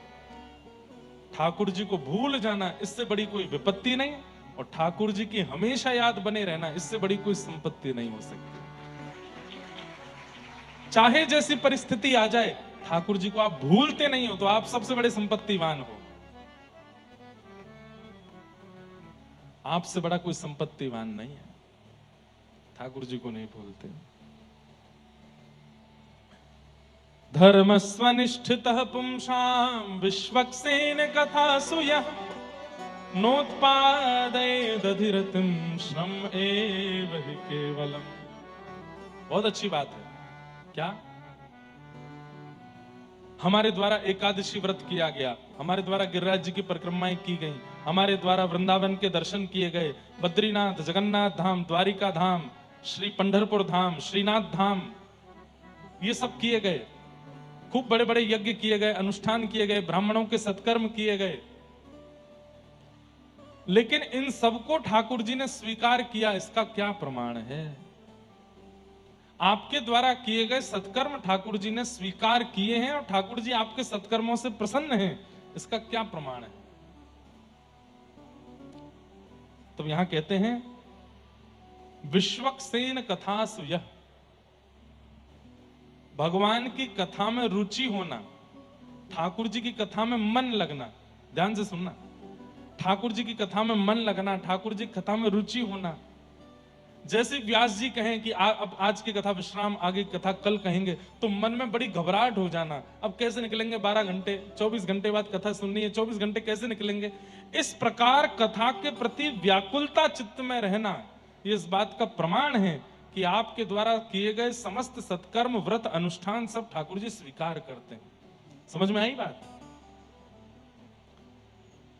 ठाकुर जी को भूल जाना, इससे बड़ी कोई विपत्ति नहीं। और ठाकुर जी की हमेशा याद बने रहना, इससे बड़ी कोई संपत्ति नहीं हो सकती। चाहे जैसी परिस्थिति आ जाए, ठाकुर जी को आप भूलते नहीं हो तो आप सबसे बड़े संपत्तिवान हो। आपसे बड़ा कोई संपत्तिवान नहीं है, ठाकुर जी को नहीं भूलते। धर्म स्वनिष्ठितः पुंसां विश्वक्सेन कथासु यः नोत्पादयेदधिरतिं श्रम एव हि केवलम्। बहुत अच्छी बात है। क्या? हमारे द्वारा एकादशी व्रत किया गया, हमारे द्वारा गिरिराज जी की परिक्रमाएं की गई, हमारे द्वारा वृंदावन के दर्शन किए गए, बद्रीनाथ, जगन्नाथ धाम, द्वारिका धाम, श्री पंढरपुर धाम, श्रीनाथ धाम, ये सब किए गए। खूब बड़े बड़े यज्ञ किए गए, अनुष्ठान किए गए, ब्राह्मणों के सत्कर्म किए गए। लेकिन इन सबको ठाकुर जी ने स्वीकार किया, इसका क्या प्रमाण है? आपके द्वारा किए गए सत्कर्म ठाकुर जी ने स्वीकार किए हैं और ठाकुर जी आपके सत्कर्मों से प्रसन्न हैं, इसका क्या प्रमाण है? तो यहां कहते हैं विश्वक्सेन कथासु यः, भगवान की कथा में रुचि होना, ठाकुर जी की कथा में मन लगना। ध्यान से सुनना, ठाकुर जी की कथा में मन लगना, ठाकुर जी की कथा में रुचि होना। जैसे व्यास जी कहें कि अब आज की कथा विश्राम, आगे की कथा कल कहेंगे, तो मन में बड़ी घबराहट हो जाना, अब कैसे निकलेंगे 12 घंटे, 24 घंटे बाद कथा सुननी है, 24 घंटे कैसे निकलेंगे। इस प्रकार कथा के प्रति व्याकुलता चित्त में रहना, ये इस बात का प्रमाण है कि आपके द्वारा किए गए समस्त सत्कर्म, व्रत, अनुष्ठान सब ठाकुर जी स्वीकार करते हैं। समझ में आई बात?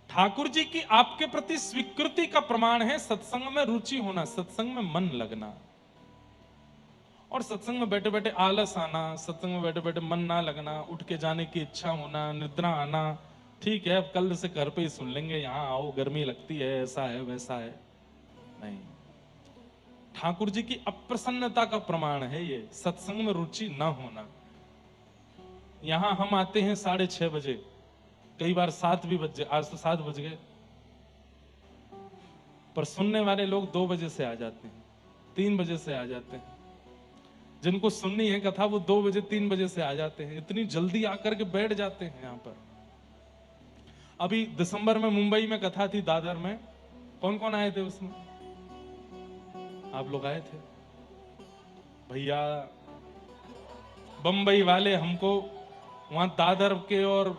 ठाकुर जी की आपके प्रति स्वीकृति का प्रमाण है सत्संग में रुचि होना, सत्संग में मन लगना। और सत्संग में बैठे बैठे आलस आना, सत्संग में बैठे बैठे मन ना लगना, उठ के जाने की इच्छा होना, निद्रा आना, ठीक है अब कल से घर पे ही सुन लेंगे, यहाँ आओ गर्मी लगती है, ऐसा है वैसा है, नहीं। ठाकुर जी की अप्रसन्नता का प्रमाण है ये, सत्संग में रुचि ना होना। यहां हम आते हैं 6:30 बजे, कई बार 7 भी बज, आज तो 7 बज गए, पर सुनने वाले लोग 2 बजे से आ जाते हैं, 3 बजे से आ जाते हैं। जिनको सुननी है कथा वो 2 बजे 3 बजे से आ जाते हैं, इतनी जल्दी आकर के बैठ जाते हैं यहां पर। अभी दिसंबर में मुंबई में कथा थी, दादर में। कौन कौन आए थे उसमें? आप लोग आए थे भैया। बंबई वाले हमको वहां दादर के, और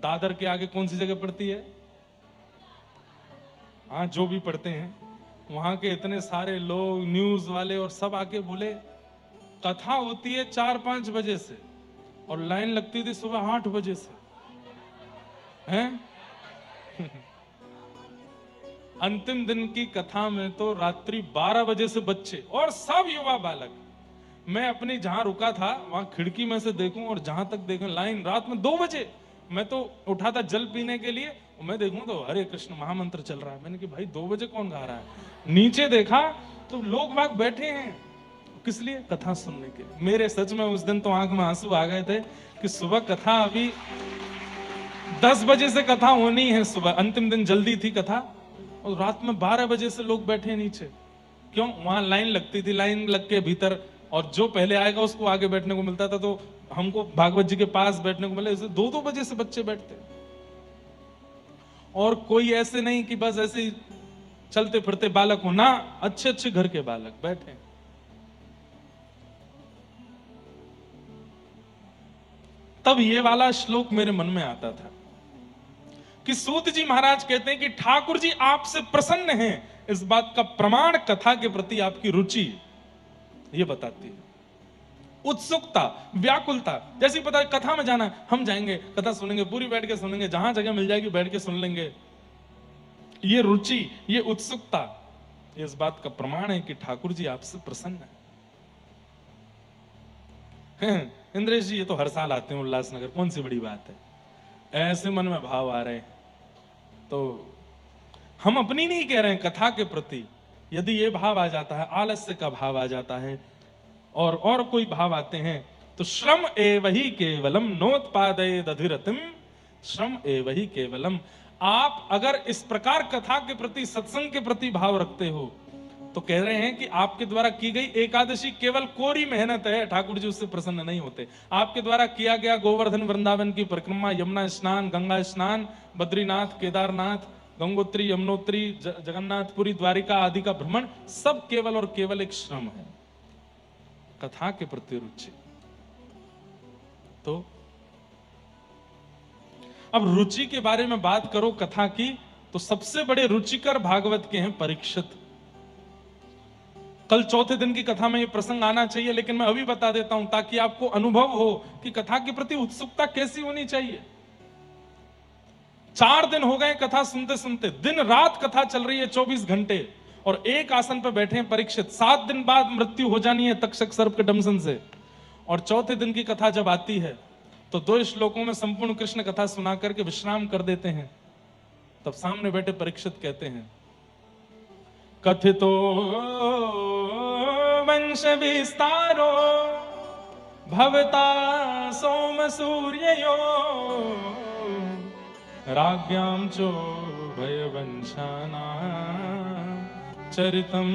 दादर के आगे कौन सी जगह पड़ती है, हाँ जो भी पढ़ते हैं, वहां के इतने सारे लोग, न्यूज वाले और सब आके बोले कथा होती है 4-5 बजे से और लाइन लगती थी सुबह 8 बजे से, हैं? अंतिम दिन की कथा में तो रात्रि 12 बजे से बच्चे और सब युवा बालक। मैं अपनी जहां रुका था वहां खिड़की में से देखूं और जहां तक देखूं लाइन, रात में 2 बजे। मैं तो उठा था जल पीने के लिए, मैं देखूं तो हरे कृष्ण महामंत्र चल रहा है। मैंने कहा भाई 2 बजे कौन गा रहा है? नीचे देखा तो लोग बाग बैठे हैं, किस लिए? कथा सुनने के लिए। मेरे सच में उस दिन तो आंख में आंसू आ गए थे कि सुबह कथा, अभी 10 बजे से कथा होनी है सुबह, अंतिम दिन जल्दी थी कथा, और रात में 12 बजे से लोग बैठे नीचे। क्यों? वहां लाइन लगती थी, लाइन लग के भीतर, और जो पहले आएगा उसको आगे बैठने को मिलता था, तो हमको भागवत जी के पास बैठने को मिले। 2-2 बजे से बच्चे बैठते, और कोई ऐसे नहीं कि बस ऐसे ही चलते फिरते बालक हो ना, अच्छे अच्छे घर के बालक बैठे। तब ये वाला श्लोक मेरे मन में आता था कि सूत जी महाराज कहते हैं कि ठाकुर जी आपसे प्रसन्न हैं, इस बात का प्रमाण कथा के प्रति आपकी रुचि ये बताती है। उत्सुकता, व्याकुलता, जैसी पता है कथा में जाना है, हम जाएंगे, कथा सुनेंगे, पूरी बैठ के सुनेंगे, जहां जगह मिल जाएगी बैठ के सुन लेंगे। ये रुचि, ये उत्सुकता, ये इस बात का प्रमाण है कि ठाकुर जी आपसे प्रसन्न है। इंद्रेश जी ये तो हर साल आते हैं उल्लासनगर, कौन सी बड़ी बात है? ऐसे मन में भाव आ रहे हैं तो हम अपनी नहीं कह रहे हैं, कथा के प्रति यदि ये भाव आ जाता है, आलस्य का भाव आ जाता है, और कोई भाव आते हैं, तो श्रम एव ही केवलम नोत्पादये दधिरतिम, श्रम एव ही केवलम। आप अगर इस प्रकार कथा के प्रति, सत्संग के प्रति भाव रखते हो, तो कह रहे हैं कि आपके द्वारा की गई एकादशी केवल कोरी मेहनत है, ठाकुर जी उससे प्रसन्न नहीं होते। आपके द्वारा किया गया गोवर्धन वृंदावन की परिक्रमा, यमुना स्नान, गंगा स्नान, बद्रीनाथ, केदारनाथ, गंगोत्री, यमुनोत्री, जगन्नाथपुरी, द्वारिका आदि का भ्रमण, सब केवल और केवल एक श्रम है। कथा के प्रति रुचि, तो अब रुचि के बारे में बात करो कथा की, तो सबसे बड़े रुचिकर भागवत के हैं परीक्षित। कल चौथे दिन की कथा में ये प्रसंग आना चाहिए, लेकिन मैं अभी बता देता हूं ताकि आपको अनुभव हो कि कथा के प्रति उत्सुकता कैसी होनी चाहिए। 4 दिन हो गए कथा सुनते सुनते, दिन रात कथा चल रही है 24 घंटे, और एक आसन पर बैठे हैं परीक्षित। 7 दिन बाद मृत्यु हो जानी है तक्षक सर्प के डंसन से, और चौथे दिन की कथा जब आती है तो 2 श्लोकों में संपूर्ण कृष्ण कथा सुना करके विश्राम कर देते हैं। तब सामने बैठे परीक्षित कहते हैं, कथितो वंश विस्तारो भवता सोम सूर्ययो राज्ञां चो भयवंशाना चरितम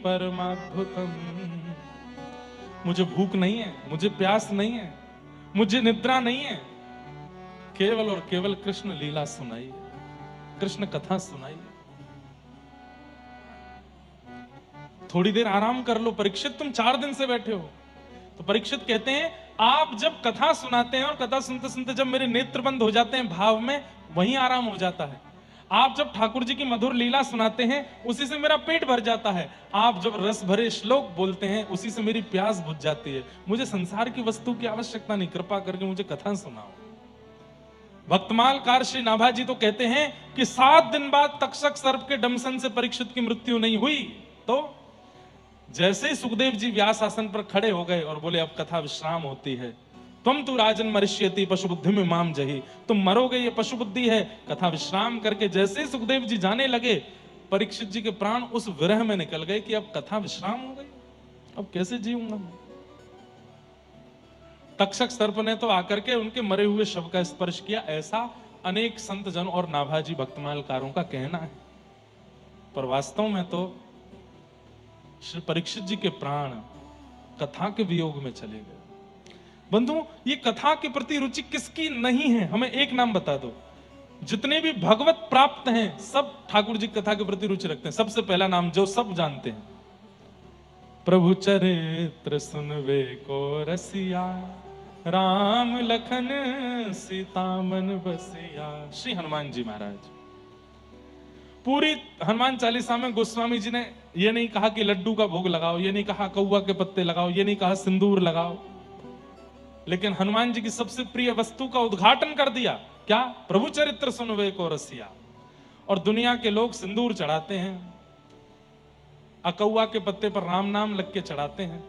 परमाद्भुतम। मुझे भूख नहीं है, मुझे प्यास नहीं है, मुझे निद्रा नहीं है, केवल और केवल कृष्ण लीला सुनाइए, कृष्ण कथा सुनाइए। थोड़ी देर आराम कर लो परीक्षित, तुम 4 दिन से बैठे हो। तो परीक्षित कहते हैं, आप जब कथा सुनाते हैं और कथा सुनते सुनते जब मेरे नेत्र बंद हो जाते हैं भाव में, वहीं आराम हो जाता है। आप जब ठाकुर जी की मधुर लीला सुनाते हैं, उसी से मेरा पेट भर जाता है। आप जब रस भरे श्लोक बोलते हैं, उसी से मेरी प्यास बुझ जाती है। मुझे संसार की वस्तु की आवश्यकता नहीं, कृपा करके मुझे कथा सुनाओ। भक्तमालकार श्री नाभा जी तो कहते हैं कि 7 दिन बाद तक्षक सर्प के डंसन से परीक्षित की मृत्यु नहीं हुई, तो जैसे ही सुखदेव जी व्यास आसन पर खड़े हो गए और बोले अब कथा विश्राम होती है, तुम तू राजन मरिष्यति पशु बुद्धि में माम जही, तुम मरोगे ये पशु बुद्धि है। कथा विश्राम करके जैसे ही सुखदेव जी जाने लगे, परीक्षित जी के प्राण उस विरह में निकल गए कि अब कथा विश्राम हो गई, अब कैसे जीऊंगा मैं। तक्षक सर्प ने तो आकर के उनके मरे हुए शव का स्पर्श किया, ऐसा अनेक संत जन और नाभाजी भक्तमालकारों का कहना है। पर वास्तव में तो श्री परीक्षित जी के प्राण कथा के वियोग में चले गए। बंधु, ये कथा के प्रति रुचि किसकी नहीं है, हमें एक नाम बता दो। जितने भी भगवत प्राप्त हैं सब ठाकुर जी कथा के प्रति रुचि रखते हैं। सबसे पहला नाम जो सब जानते हैं, प्रभु चरित्र सुनवे को रसिया, राम लखन सीता मन बसिया, श्री हनुमान जी महाराज। पूरी हनुमान चालीसा में गोस्वामी जी ने ये नहीं कहा कि लड्डू का भोग लगाओ, ये नहीं कहा कौवा के पत्ते लगाओ, ये नहीं कहा सिंदूर लगाओ, लेकिन हनुमान जी की सबसे प्रिय वस्तु का उद्घाटन कर दिया। क्या? प्रभु चरित्र सुनवे को रसिया। और दुनिया के लोग सिंदूर चढ़ाते हैं, अकौवा के पत्ते पर राम नाम लग के चढ़ाते हैं,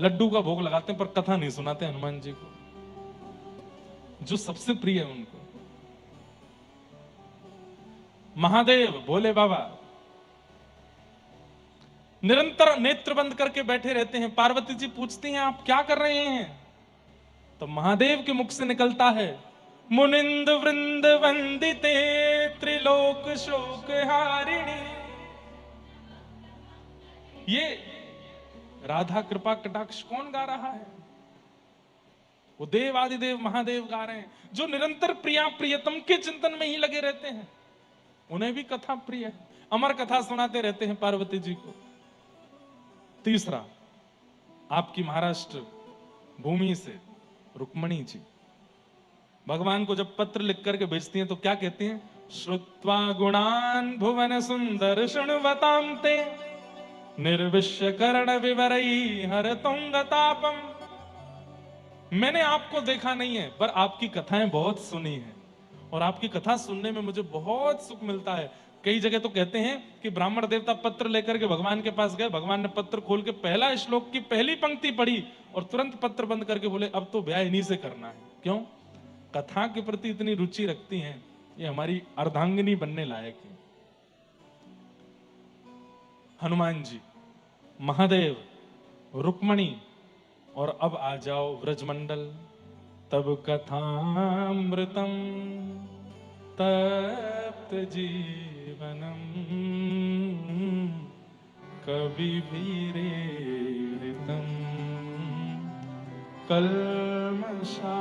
लड्डू का भोग लगाते हैं, पर कथा नहीं सुनाते हनुमान जी को, जो सबसे प्रिय है उनको। महादेव भोले बाबा निरंतर नेत्र बंद करके बैठे रहते हैं। पार्वती जी पूछती हैं आप क्या कर रहे हैं, तो महादेव के मुख से निकलता है, मुनिंद वृंद वंदिते त्रिलोक शोक हारिणी। ये राधा कृपा कटाक्ष कौन गा रहा है? वो देव आदिदेव महादेव गा रहे हैं, जो निरंतर प्रिया प्रियतम के चिंतन में ही लगे रहते हैं। उन्हें भी कथा प्रिय है, अमर कथा सुनाते रहते हैं पार्वती जी को। तीसरा, आपकी महाराष्ट्र भूमि से रुक्मणी जी भगवान को जब पत्र लिख करके भेजती हैं तो क्या कहती हैं? श्रुत्वा गुणान भुवन सुंदर शृण्वतां ते निर्विश्य कर्ण विवरई हर तुंगतापम। मैंने आपको देखा नहीं है, पर आपकी कथाएं बहुत सुनी है, और आपकी कथा सुनने में मुझे बहुत सुख मिलता है। कई जगह तो कहते हैं कि ब्राह्मण देवता पत्र लेकर के भगवान के पास गए, भगवान ने पत्र खोल के पहला श्लोक की पहली पंक्ति पढ़ी और तुरंत पत्र बंद करके बोले अब तो ब्याह इन्हीं से करना है। क्यों? कथा के प्रति इतनी रुचि रखती हैं, ये हमारी अर्धांगिनी बनने लायक है। हनुमान जी, महादेव, रुक्मणी, और अब आ जाओ ब्रजमंडल। तब कथामृतम तप्त जीवनम कवि वीरेरितम कल्मषापहं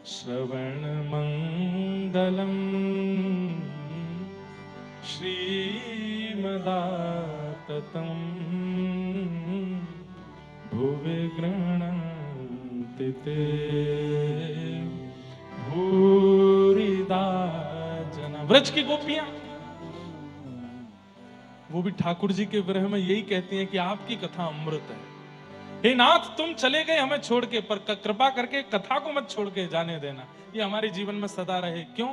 श्रवण मंगलम श्रीमदाततं भुवि गृह्णन्ति ते भूरिदा जना। व्रज की गोपियां वो भी ठाकुर जी के विरह में यही कहती हैं कि आपकी कथा अमृत है। हे नाथ, तुम चले गए हमें छोड़ के, पर कृपा करके कथा को मत छोड़ के जाने देना, ये हमारे जीवन में सदा रहे। क्यों?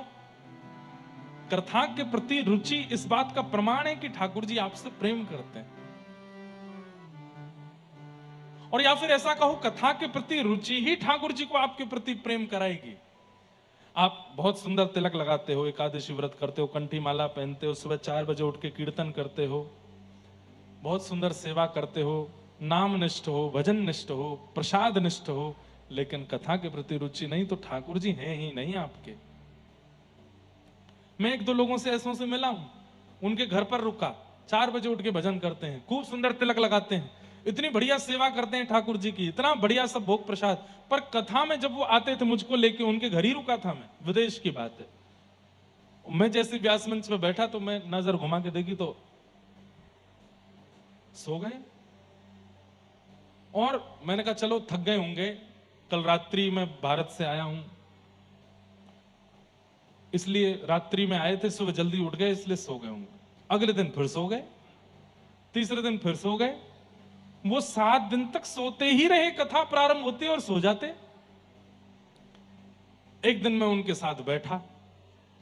कथा के प्रति रुचि इस बात का प्रमाण है कि ठाकुर जी आपसे प्रेम करते हैं। और या फिर ऐसा कहो, कथा के प्रति रुचि ही ठाकुर जी को आपके प्रति प्रेम कराएगी। आप बहुत सुंदर तिलक लगाते हो, एकादशी व्रत करते हो, कंठी माला पहनते हो, सुबह 4 बजे उठ के कीर्तन करते हो, बहुत सुंदर सेवा करते हो, नाम निष्ठ हो, भजन निष्ठ हो, प्रसाद निष्ठ हो, लेकिन कथा के प्रति रुचि नहीं, तो ठाकुर जी हैं ही नहीं आपके। मैं 1-2 लोगों से ऐसों से मिला हूं, उनके घर पर रुका, 4 बजे उठ के भजन करते हैं, खूब सुंदर तिलक लगाते हैं, इतनी बढ़िया सेवा करते हैं ठाकुर जी की, इतना बढ़िया सब भोग प्रसाद, पर कथा में जब वो आते थे मुझको लेके, उनके घर ही रुका था मैं, विदेश की बात है। मैं जैसे व्यास मंच पे बैठा तो मैं नजर घुमा के देखी तो सो गए। और मैंने कहा चलो थक गए होंगे, कल रात्रि में भारत से आया हूं, इसलिए रात्रि में आए थे, सुबह जल्दी उठ गए इसलिए सो गए होंगे। अगले दिन फिर सो गए, तीसरे दिन फिर सो गए। वो 7 दिन तक सोते ही रहे, कथा प्रारंभ होती और सो जाते। एक दिन मैं उनके साथ बैठा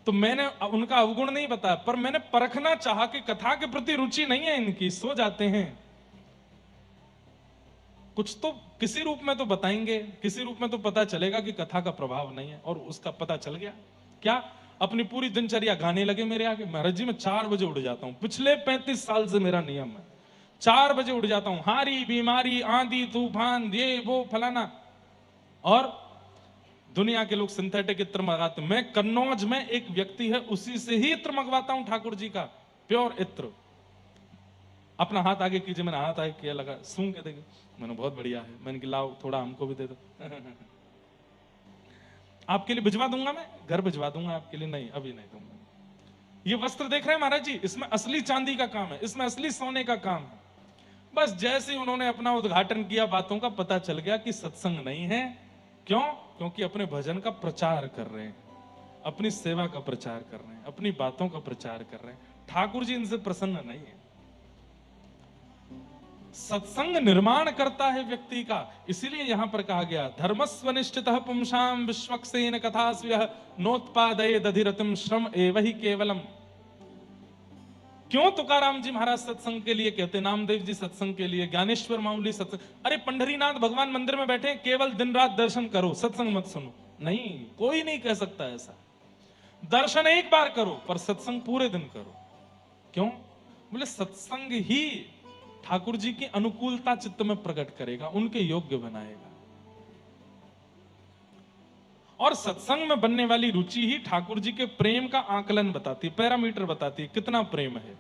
तो मैंने उनका अवगुण नहीं बताया, पर मैंने परखना चाहा कि कथा के प्रति रुचि नहीं है इनकी, सो जाते हैं, कुछ तो किसी रूप में तो बताएंगे, किसी रूप में तो पता चलेगा कि कथा का प्रभाव नहीं है। और उसका पता चल गया। क्या? अपनी पूरी दिनचर्या गाने लगे मेरे आगे। महाराज जी मैं 4 बजे उठ जाता हूं, पिछले 35 साल से मेरा नियम है, 4 बजे उठ जाता हूं। हारी बीमारी आंधी तूफान ये वो फलाना, और दुनिया के लोग सिंथेटिक इत्र मंगाते, मैं कन्नौज में एक व्यक्ति है उसी से ही इत्र मंगवाता हूं, ठाकुर जी का प्योर इत्र। अपना हाथ आगे कीजिए, मैंने हाथ आगे किया, लगा सूंघ के देखे, मैंने बहुत बढ़िया है, मैंने कहा लाओ थोड़ा हमको भी दे दो। आपके लिए भिजवा दूंगा, मैं घर भिजवा दूंगा आपके लिए, नहीं अभी नहीं दूंगा। ये वस्त्र देख रहे हैं महाराज जी, इसमें असली चांदी का काम है, इसमें असली सोने का काम है। बस जैसे ही उन्होंने अपना उद्घाटन किया, बातों का पता चल गया कि सत्संग नहीं है। क्यों? क्योंकि अपने भजन का प्रचार कर रहे हैं, अपनी सेवा का प्रचार कर रहे हैं, अपनी बातों का प्रचार कर रहे हैं। ठाकुर जी इनसे प्रसन्न नहीं है। सत्संग निर्माण करता है व्यक्ति का, इसीलिए यहां पर कहा गया धर्मस्वनिष्ठितः पुंसाम विश्वक्सेन कथास्व्यः नोत्पादये दधिरतिम श्रम एवहि केवलम। क्यों तुकाराम जी महाराज सत्संग के लिए कहते, नामदेव जी सत्संग के लिए, ज्ञानेश्वर माउली सत्संग, अरे पंढरीनाथ भगवान मंदिर में बैठे केवल दिन रात दर्शन करो, सत्संग मत सुनो, नहीं, कोई नहीं कह सकता ऐसा। दर्शन एक बार करो पर सत्संग पूरे दिन करो। क्यों? बोले सत्संग ही ठाकुर जी की अनुकूलता चित्त में प्रकट करेगा, उनके योग्य बनाएगा। और सत्संग में बनने वाली रुचि ही ठाकुर जी के प्रेम का आकलन बताती है, पैरामीटर बताती है, कितना प्रेम है।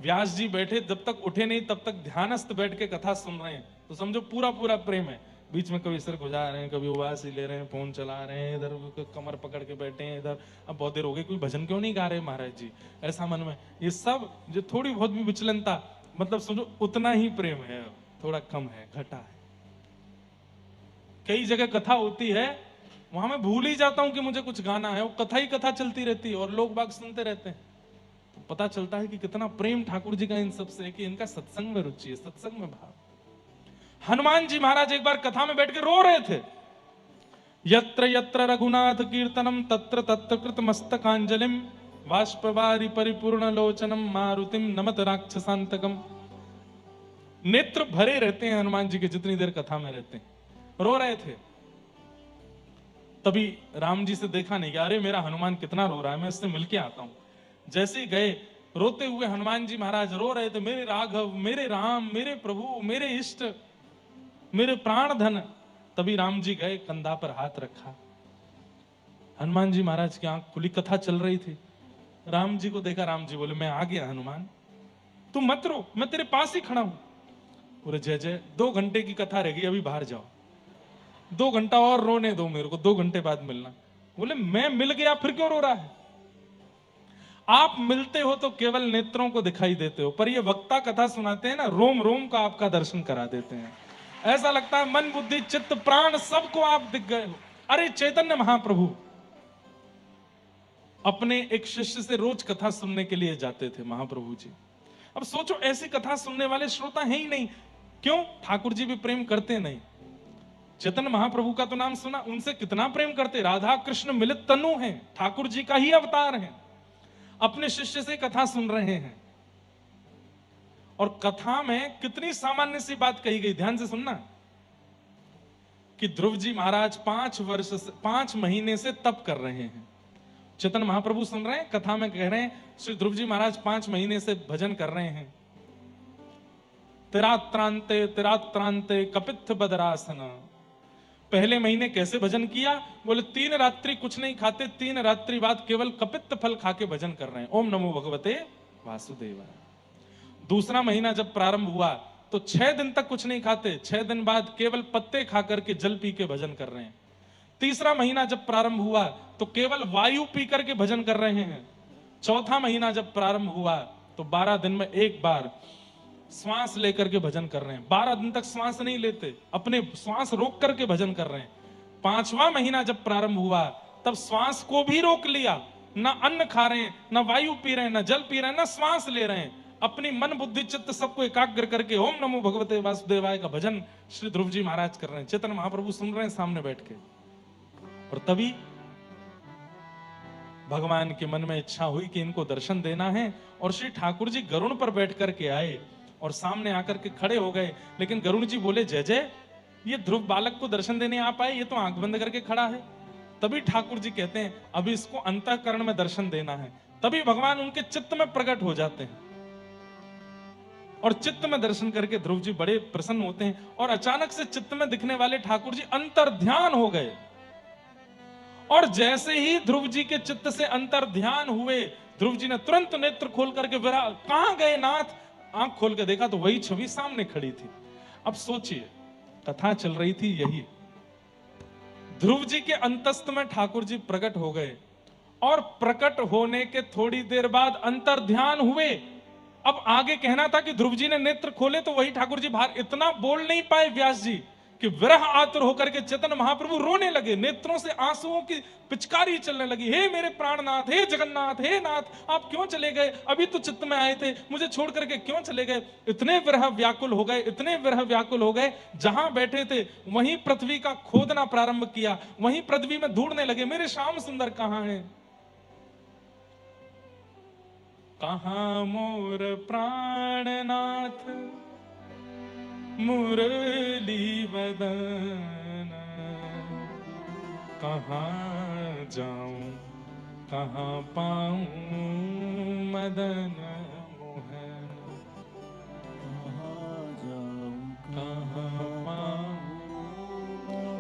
व्यास जी बैठे, जब तक उठे नहीं तब तक ध्यानस्थ बैठ के कथा सुन रहे हैं, तो समझो पूरा पूरा प्रेम है। बीच में कभी सिर खुजा रहे हैं, कभी उबासी ले रहे हैं, फोन चला रहे हैं, इधर कमर पकड़ के बैठे हैं, इधर अब बहुत देर हो गई, कोई भजन क्यों नहीं गा रहे महाराज जी, ऐसा मन में। ये सब जो थोड़ी बहुत भी विचलनता, मतलब समझो उतना ही प्रेम है, थोड़ा कम है, घटा है। कई जगह कथा होती है, वहां मैं भूल ही जाता हूं कि मुझे कुछ गाना है, वो कथा ही कथा चलती रहती है और लोग बाग सुनते रहते हैं। तो पता चलता है कि कितना प्रेम ठाकुर जी का इन सबसे है, कि इनका सत्संग में रुचि है, सत्संग में भाव। हनुमान जी महाराज एक बार कथा में बैठ के रो रहे थे। यत्र यत्र रघुनाथ कीर्तनम तत्र तत्र कृत मस्तकांजलिम वाष्पवारी परिपूर्ण लोचनम मारुतिम नमत राक्षसांतकम। नेत्र भरे रहते हैं हनुमान जी के जितनी देर कथा में रहते हैं, रो रहे थे। तभी राम जी से देखा नहीं, अरे मेरा हनुमान कितना रो रहा है, मैं इससे मिलके आता हूं। जैसे ही गए, रोते हुए हनुमान जी महाराज रो रहे थे, मेरे राघव, मेरे राम, मेरे प्रभु, मेरे इष्ट, मेरे प्राण धन। तभी राम जी गए, कंधा पर हाथ रखा, हनुमान जी महाराज की आंख खुली, कथा चल रही थी। राम जी को देखा, राम जी बोले मैं आ गया हनुमान, तुम मत रो, मैं तेरे पास ही खड़ा हूं। बोले जय जय, 2 घंटे की कथा रह गई, अभी बाहर जाओ, 2 घंटा और रोने दो मेरे को, 2 घंटे बाद मिलना। बोले मैं मिल गया, फिर क्यों रो रहा है? आप मिलते हो तो केवल नेत्रों को दिखाई देते हो, पर ये वक्ता कथा सुनाते हैं ना, रोम रोम का आपका दर्शन करा देते हैं। ऐसा लगता है मन बुद्धि चित्त प्राण सबको आप दिख गए हो। अरे चैतन्य महाप्रभु अपने एक शिष्य से रोज कथा सुनने के लिए जाते थे महाप्रभु जी। अब सोचो ऐसी कथा सुनने वाले श्रोता हैं ही नहीं, क्यों? ठाकुर जी भी प्रेम करते नहीं। चैतन्य महाप्रभु का तो नाम सुना, उनसे कितना प्रेम करते, राधा कृष्ण मिलित तनु हैं, ठाकुर जी का ही अवतार है, अपने शिष्य से कथा सुन रहे हैं। और कथा में कितनी सामान्य सी बात कही गई, ध्यान से सुनना, कि ध्रुव जी महाराज 5 महीने से तप कर रहे हैं। चैतन्य महाप्रभु सुन रहे हैं, कथा में कह रहे हैं श्री ध्रुव जी महाराज 5 महीने से भजन कर रहे हैं। तिरात्रांते तिरात्रांते कपित्थ बदरासन। पहले महीने कैसे भजन किया? बोले 3 रात्रि कुछ नहीं खाते, 3 रात्रि बाद केवल कपित्थ फल खा के भजन कर रहे हैं, ओम नमो भगवते वासुदेवाय। दूसरा महीना जब प्रारंभ हुआ तो 6 दिन तक कुछ नहीं खाते, 6 दिन बाद केवल पत्ते खा करके जल पी के भजन कर रहे हैं। तीसरा महीना जब प्रारंभ हुआ तो केवल वायु पी करके भजन कर रहे हैं। चौथा महीना जब प्रारंभ हुआ तो 12 दिन में एक बार श्वास लेकर के भजन कर रहे हैं, 12 दिन तक श्वास नहीं लेते, अपने श्वास रोक करके भजन कर रहे हैं। 5वां महीना जब प्रारंभ हुआ तब श्वास को भी रोक लिया, ना अन्न खा रहे हैं, ना वायु पी रहे हैं, ना जल पी रहे हैं, ना श्वास ले रहे हैं, अपनी मन बुद्धि चित्त सबको एकाग्र करके ओम नमो भगवते वासुदेवाय का भजन श्री ध्रुव जी महाराज कर रहे हैं। चैतन्य महाप्रभु सुन रहे हैं सामने बैठ के। और तभी भगवान के मन में इच्छा हुई कि इनको दर्शन देना है, और श्री ठाकुर जी गरुड़ पर बैठ करके आए और सामने आकर के खड़े हो गए। लेकिन गरुड़ जी बोले जय जय, ये ध्रुव बालक को दर्शन देने आप आए, ये तो आंख बंद करके खड़ा है, तभी ध्रुव जी कहते हैं अभी इसको अंतःकरण में दर्शन देना है, तभी भगवान उनके चित्त में प्रकट हो जाते हैं। और चित्त में दर्शन करके ध्रुव जी बड़े प्रसन्न होते हैं और अचानक से चित्त में दिखने वाले ठाकुर जी अंतर ध्यान हो गए। और जैसे ही ध्रुव जी के चित्त से अंतर ध्यान हुए, ध्रुव जी ने तुरंत नेत्र खोल करके कहां गए नाथ, आंख खोल के देखा तो वही छवि सामने खड़ी थी। अब सोचिए, कथा चल रही थी यही, ध्रुव जी के अंतस्थ में ठाकुर जी प्रकट हो गए और प्रकट होने के थोड़ी देर बाद अंतर ध्यान हुए। अब आगे कहना था कि ध्रुव जी ने नेत्र खोले तो वही ठाकुर जी बाहर, इतना बोल नहीं पाए व्यास जी कि विरह आतुर होकर के चैतन्य महाप्रभु रोने लगे, नेत्रों से आंसुओं की पिचकारी चलने लगी। हे मेरे प्राणनाथ, हे जगन्नाथ, हे नाथ, आप क्यों चले गए? अभी तो चित्त में आए थे, मुझे छोड़ करके क्यों चले गए? इतने विरह व्याकुल हो गए, इतने विरह व्याकुल हो गए, जहां बैठे थे वहीं पृथ्वी का खोदना प्रारंभ किया, वहीं पृथ्वी में ढूंढने लगे मेरे श्याम सुंदर कहां है, कहां मोर प्राणनाथ मुरली बदन, कहां जाऊं कहां पाऊं मदन मोहन, कहाँ जाऊं कहां पाऊं।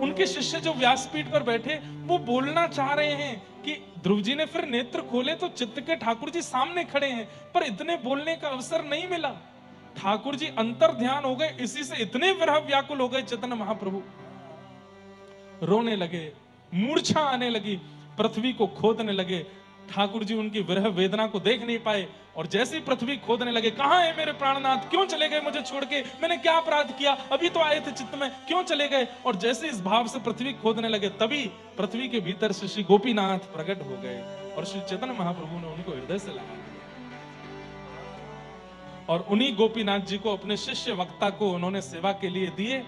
उनके शिष्य जो व्यासपीठ पर बैठे वो बोलना चाह रहे हैं कि ध्रुव जी ने फिर नेत्र खोले तो चित्त के ठाकुर जी सामने खड़े हैं, पर इतने बोलने का अवसर नहीं मिला। ठाकुर जी अंतर ध्यान हो गए, इसी से इतने विरह व्याकुल हो गए चैतन्य महाप्रभु, रोने लगे, मूर्छा आने लगी, पृथ्वी को खोदने लगे। ठाकुर जी उनकी विरह वेदना को देख नहीं पाए और जैसे ही पृथ्वी खोदने लगे, कहां है मेरे प्राणनाथ, क्यों चले गए मुझे छोड़ के, मैंने क्या अपराध किया, अभी तो आए थे चित्त में, क्यों चले गए? और जैसे इस भाव से पृथ्वी खोदने लगे, तभी पृथ्वी के भीतर से श्री गोपीनाथ प्रकट हो गए और श्री चैतन्य महाप्रभु ने उनको हृदय से लगा और उन्हीं गोपीनाथ जी को अपने शिष्य वक्ता को उन्होंने सेवा के लिए दिए।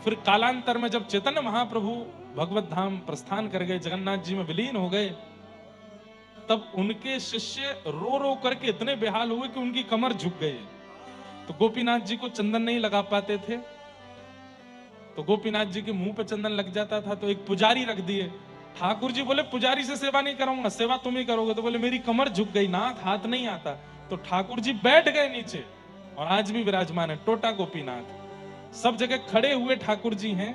फिर कालांतर में जब चैतन्य महाप्रभु भगवत धाम प्रस्थान कर गए, जगन्नाथ जी में विलीन हो गए, तब उनके शिष्य रो रो करके इतने बेहाल हुए कि उनकी कमर झुक गई। तो गोपीनाथ जी को चंदन नहीं लगा पाते थे, तो गोपीनाथ जी के मुंह पे चंदन लग जाता था, तो एक पुजारी रख दिए। ठाकुर जी बोले पुजारी से सेवा नहीं करूंगा, सेवा तुम ही करोगे। तो बोले मेरी कमर झुक गई नाथ, हाथ नहीं आता। तो ठाकुर जी बैठ गए नीचे और आज भी विराजमान है टोटा गोपीनाथ। सब जगह खड़े हुए ठाकुर जी हैं,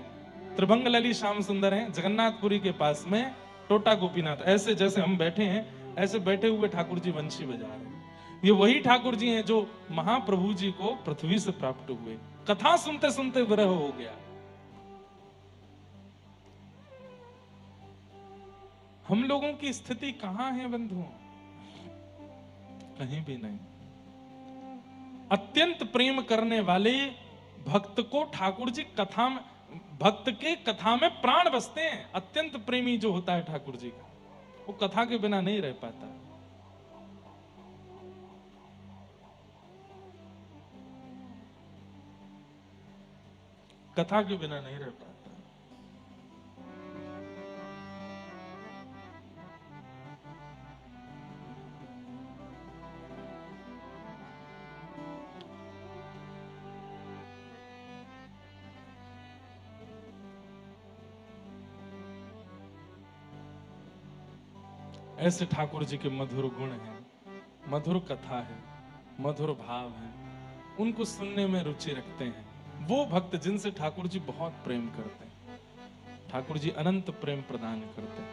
त्रिभंग लली श्याम सुंदर हैं, जगन्नाथपुरी के पास में टोटा गोपीनाथ। ऐसे जैसे हम बैठे हैं, ऐसे बैठे हुए ठाकुर जी वंशी बजा रहे हैं। ये वही ठाकुर जी हैं जो महाप्रभु जी को पृथ्वी से प्राप्त हुए। कथा सुनते सुनते विरह हो गया। हम लोगों की स्थिति कहां है बंधुओं? कहीं भी नहीं। अत्यंत प्रेम करने वाले भक्त को ठाकुर जी कथा में, भक्त के कथा में प्राण बसते हैं। अत्यंत प्रेमी जो होता है ठाकुर जी का, वो कथा के बिना नहीं रह पाता। कथा के बिना नहीं रह पाता। ऐसे ठाकुर जी के मधुर गुण हैं, मधुर कथा है, मधुर भाव है, उनको सुनने में रुचि रखते हैं वो भक्त जिनसे ठाकुर जी बहुत प्रेम करते हैं। ठाकुर जी अनंत प्रेम प्रदान करते हैं।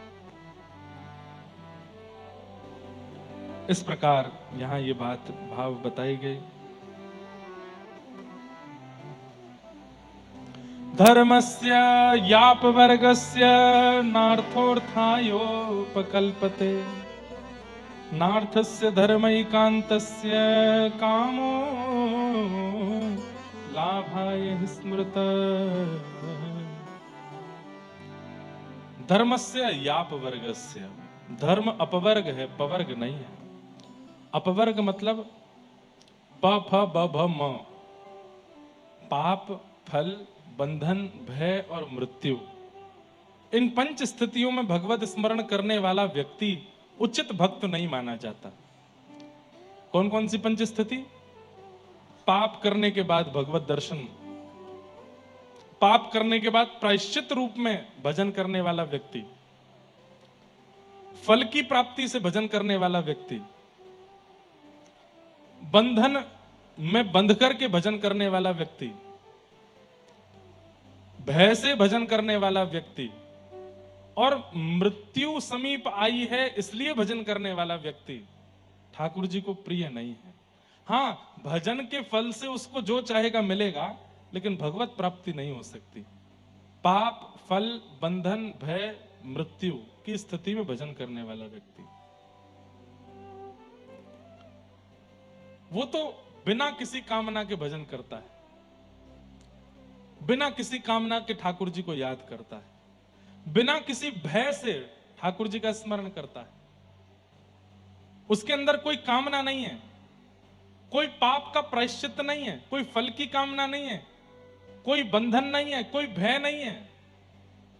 इस प्रकार यहां ये बात भाव बताई गई। धर्मस्य यापवर्गस्य नार्थोऽर्थायोपकल्पते, नार्थस्य धर्मैकान्तस्य कामो लाभाय स्मृत। धर्मस्य यापवर्गस्य, धर्म अपवर्ग है, पवर्ग नहीं है। अपवर्ग मतलब प फ ब भ म, पाप, फल, बंधन, भय और मृत्यु। इन पंच स्थितियों में भगवत स्मरण करने वाला व्यक्ति उचित भक्त नहीं माना जाता। कौन कौन सी पंच स्थिति? पाप करने के बाद भगवत दर्शन, पाप करने के बाद प्रायश्चित रूप में भजन करने वाला व्यक्ति, फल की प्राप्ति से भजन करने वाला व्यक्ति, बंधन में बंध करके भजन करने वाला व्यक्ति, भय से भजन करने वाला व्यक्ति और मृत्यु समीप आई है इसलिए भजन करने वाला व्यक्ति ठाकुर जी को प्रिय नहीं है। हां, भजन के फल से उसको जो चाहेगा मिलेगा, लेकिन भगवत प्राप्ति नहीं हो सकती। पाप, फल, बंधन, भय, मृत्यु की स्थिति में भजन करने वाला व्यक्ति, वो तो बिना किसी कामना के भजन करता है, बिना किसी कामना के ठाकुर जी को याद करता है, बिना किसी भय से ठाकुर जी का स्मरण करता है। उसके अंदर कोई कामना नहीं है, कोई पाप का प्रायश्चित नहीं है, कोई फल की कामना नहीं है, कोई बंधन नहीं है, कोई भय नहीं है।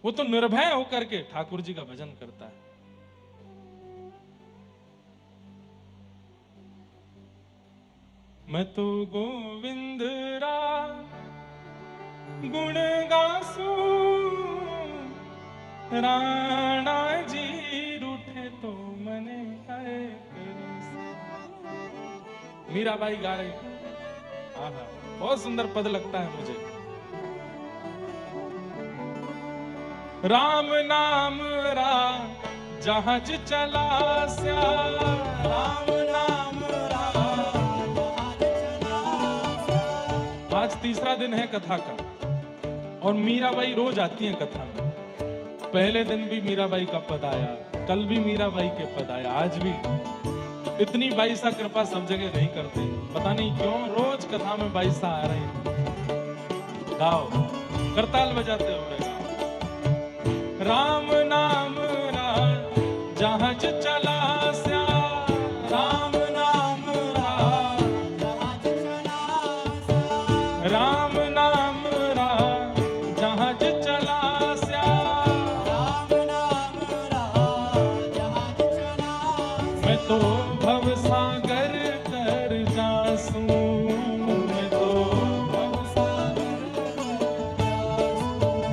वो तो निर्भय होकर के ठाकुर जी का भजन करता है। मैं तो गोविंद रा गुण गासू, राणा जी रूठे तो मने काय करूं। मीराबाई गा रही, आहा, बहुत सुंदर पद लगता है मुझे। राम नाम रा जहाज चला स्या, राम नाम रा जहाज चला स्या। आज तीसरा दिन है कथा का और मीराबाई रोज आती हैं कथा में। पहले दिन भी मीराबाई का पद आया, कल भी मीराबाई के पद आया, आज भी। इतनी बाईसा कृपा सब जगह नहीं करते, पता नहीं क्यों रोज कथा में बाईसा आ रहे हैं। गाओ, करताल बजाते हुए गाओ। राम नाम रा जहाज चला स्या, राम नाम रा जहाज चला स्या, राम नाम रा जहाज चला स्या, राम नाम रा जहाज चला। मैं तो भव सागर कर जासूं, मैं तो भव सागर कर जासूं,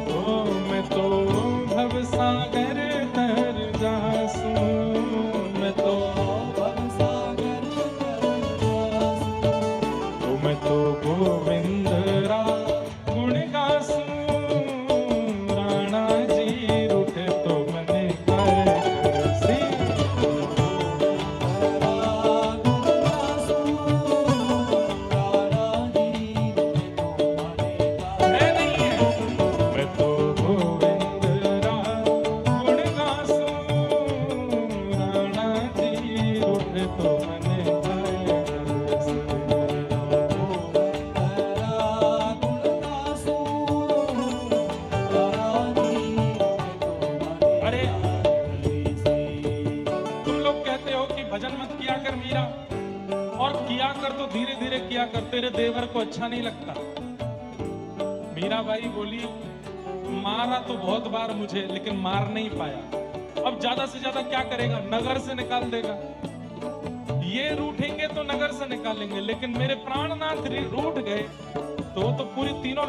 मैं तो भव सागर कर जासूं, मैं तो भव सागर कर जासूं। मैं तो गोविंद रा गुण गासूं, राणा जी रूठे तो मने काय करसी। मैं तो गोविंद रा गुण गासूं, राणा जी रूठे तो मने काय करसी। अरे तुम लोग कहते हो कि भजन मत किया कर मीरा, और किया कर तो धीरे धीरे किया कर, तेरे देवर को अच्छा नहीं लगता। मीराबाई बोली, मारा तो बहुत बार मुझे, लेकिन मार नहीं पाया। अब ज्यादा से ज्यादा क्या करेगा, नगर से निकाल देगा। ये रूठेंगे तो नगर से निकालेंगे, लेकिन मेरे प्राणनाथ रूठ गए तो वो तो पूरी तीनों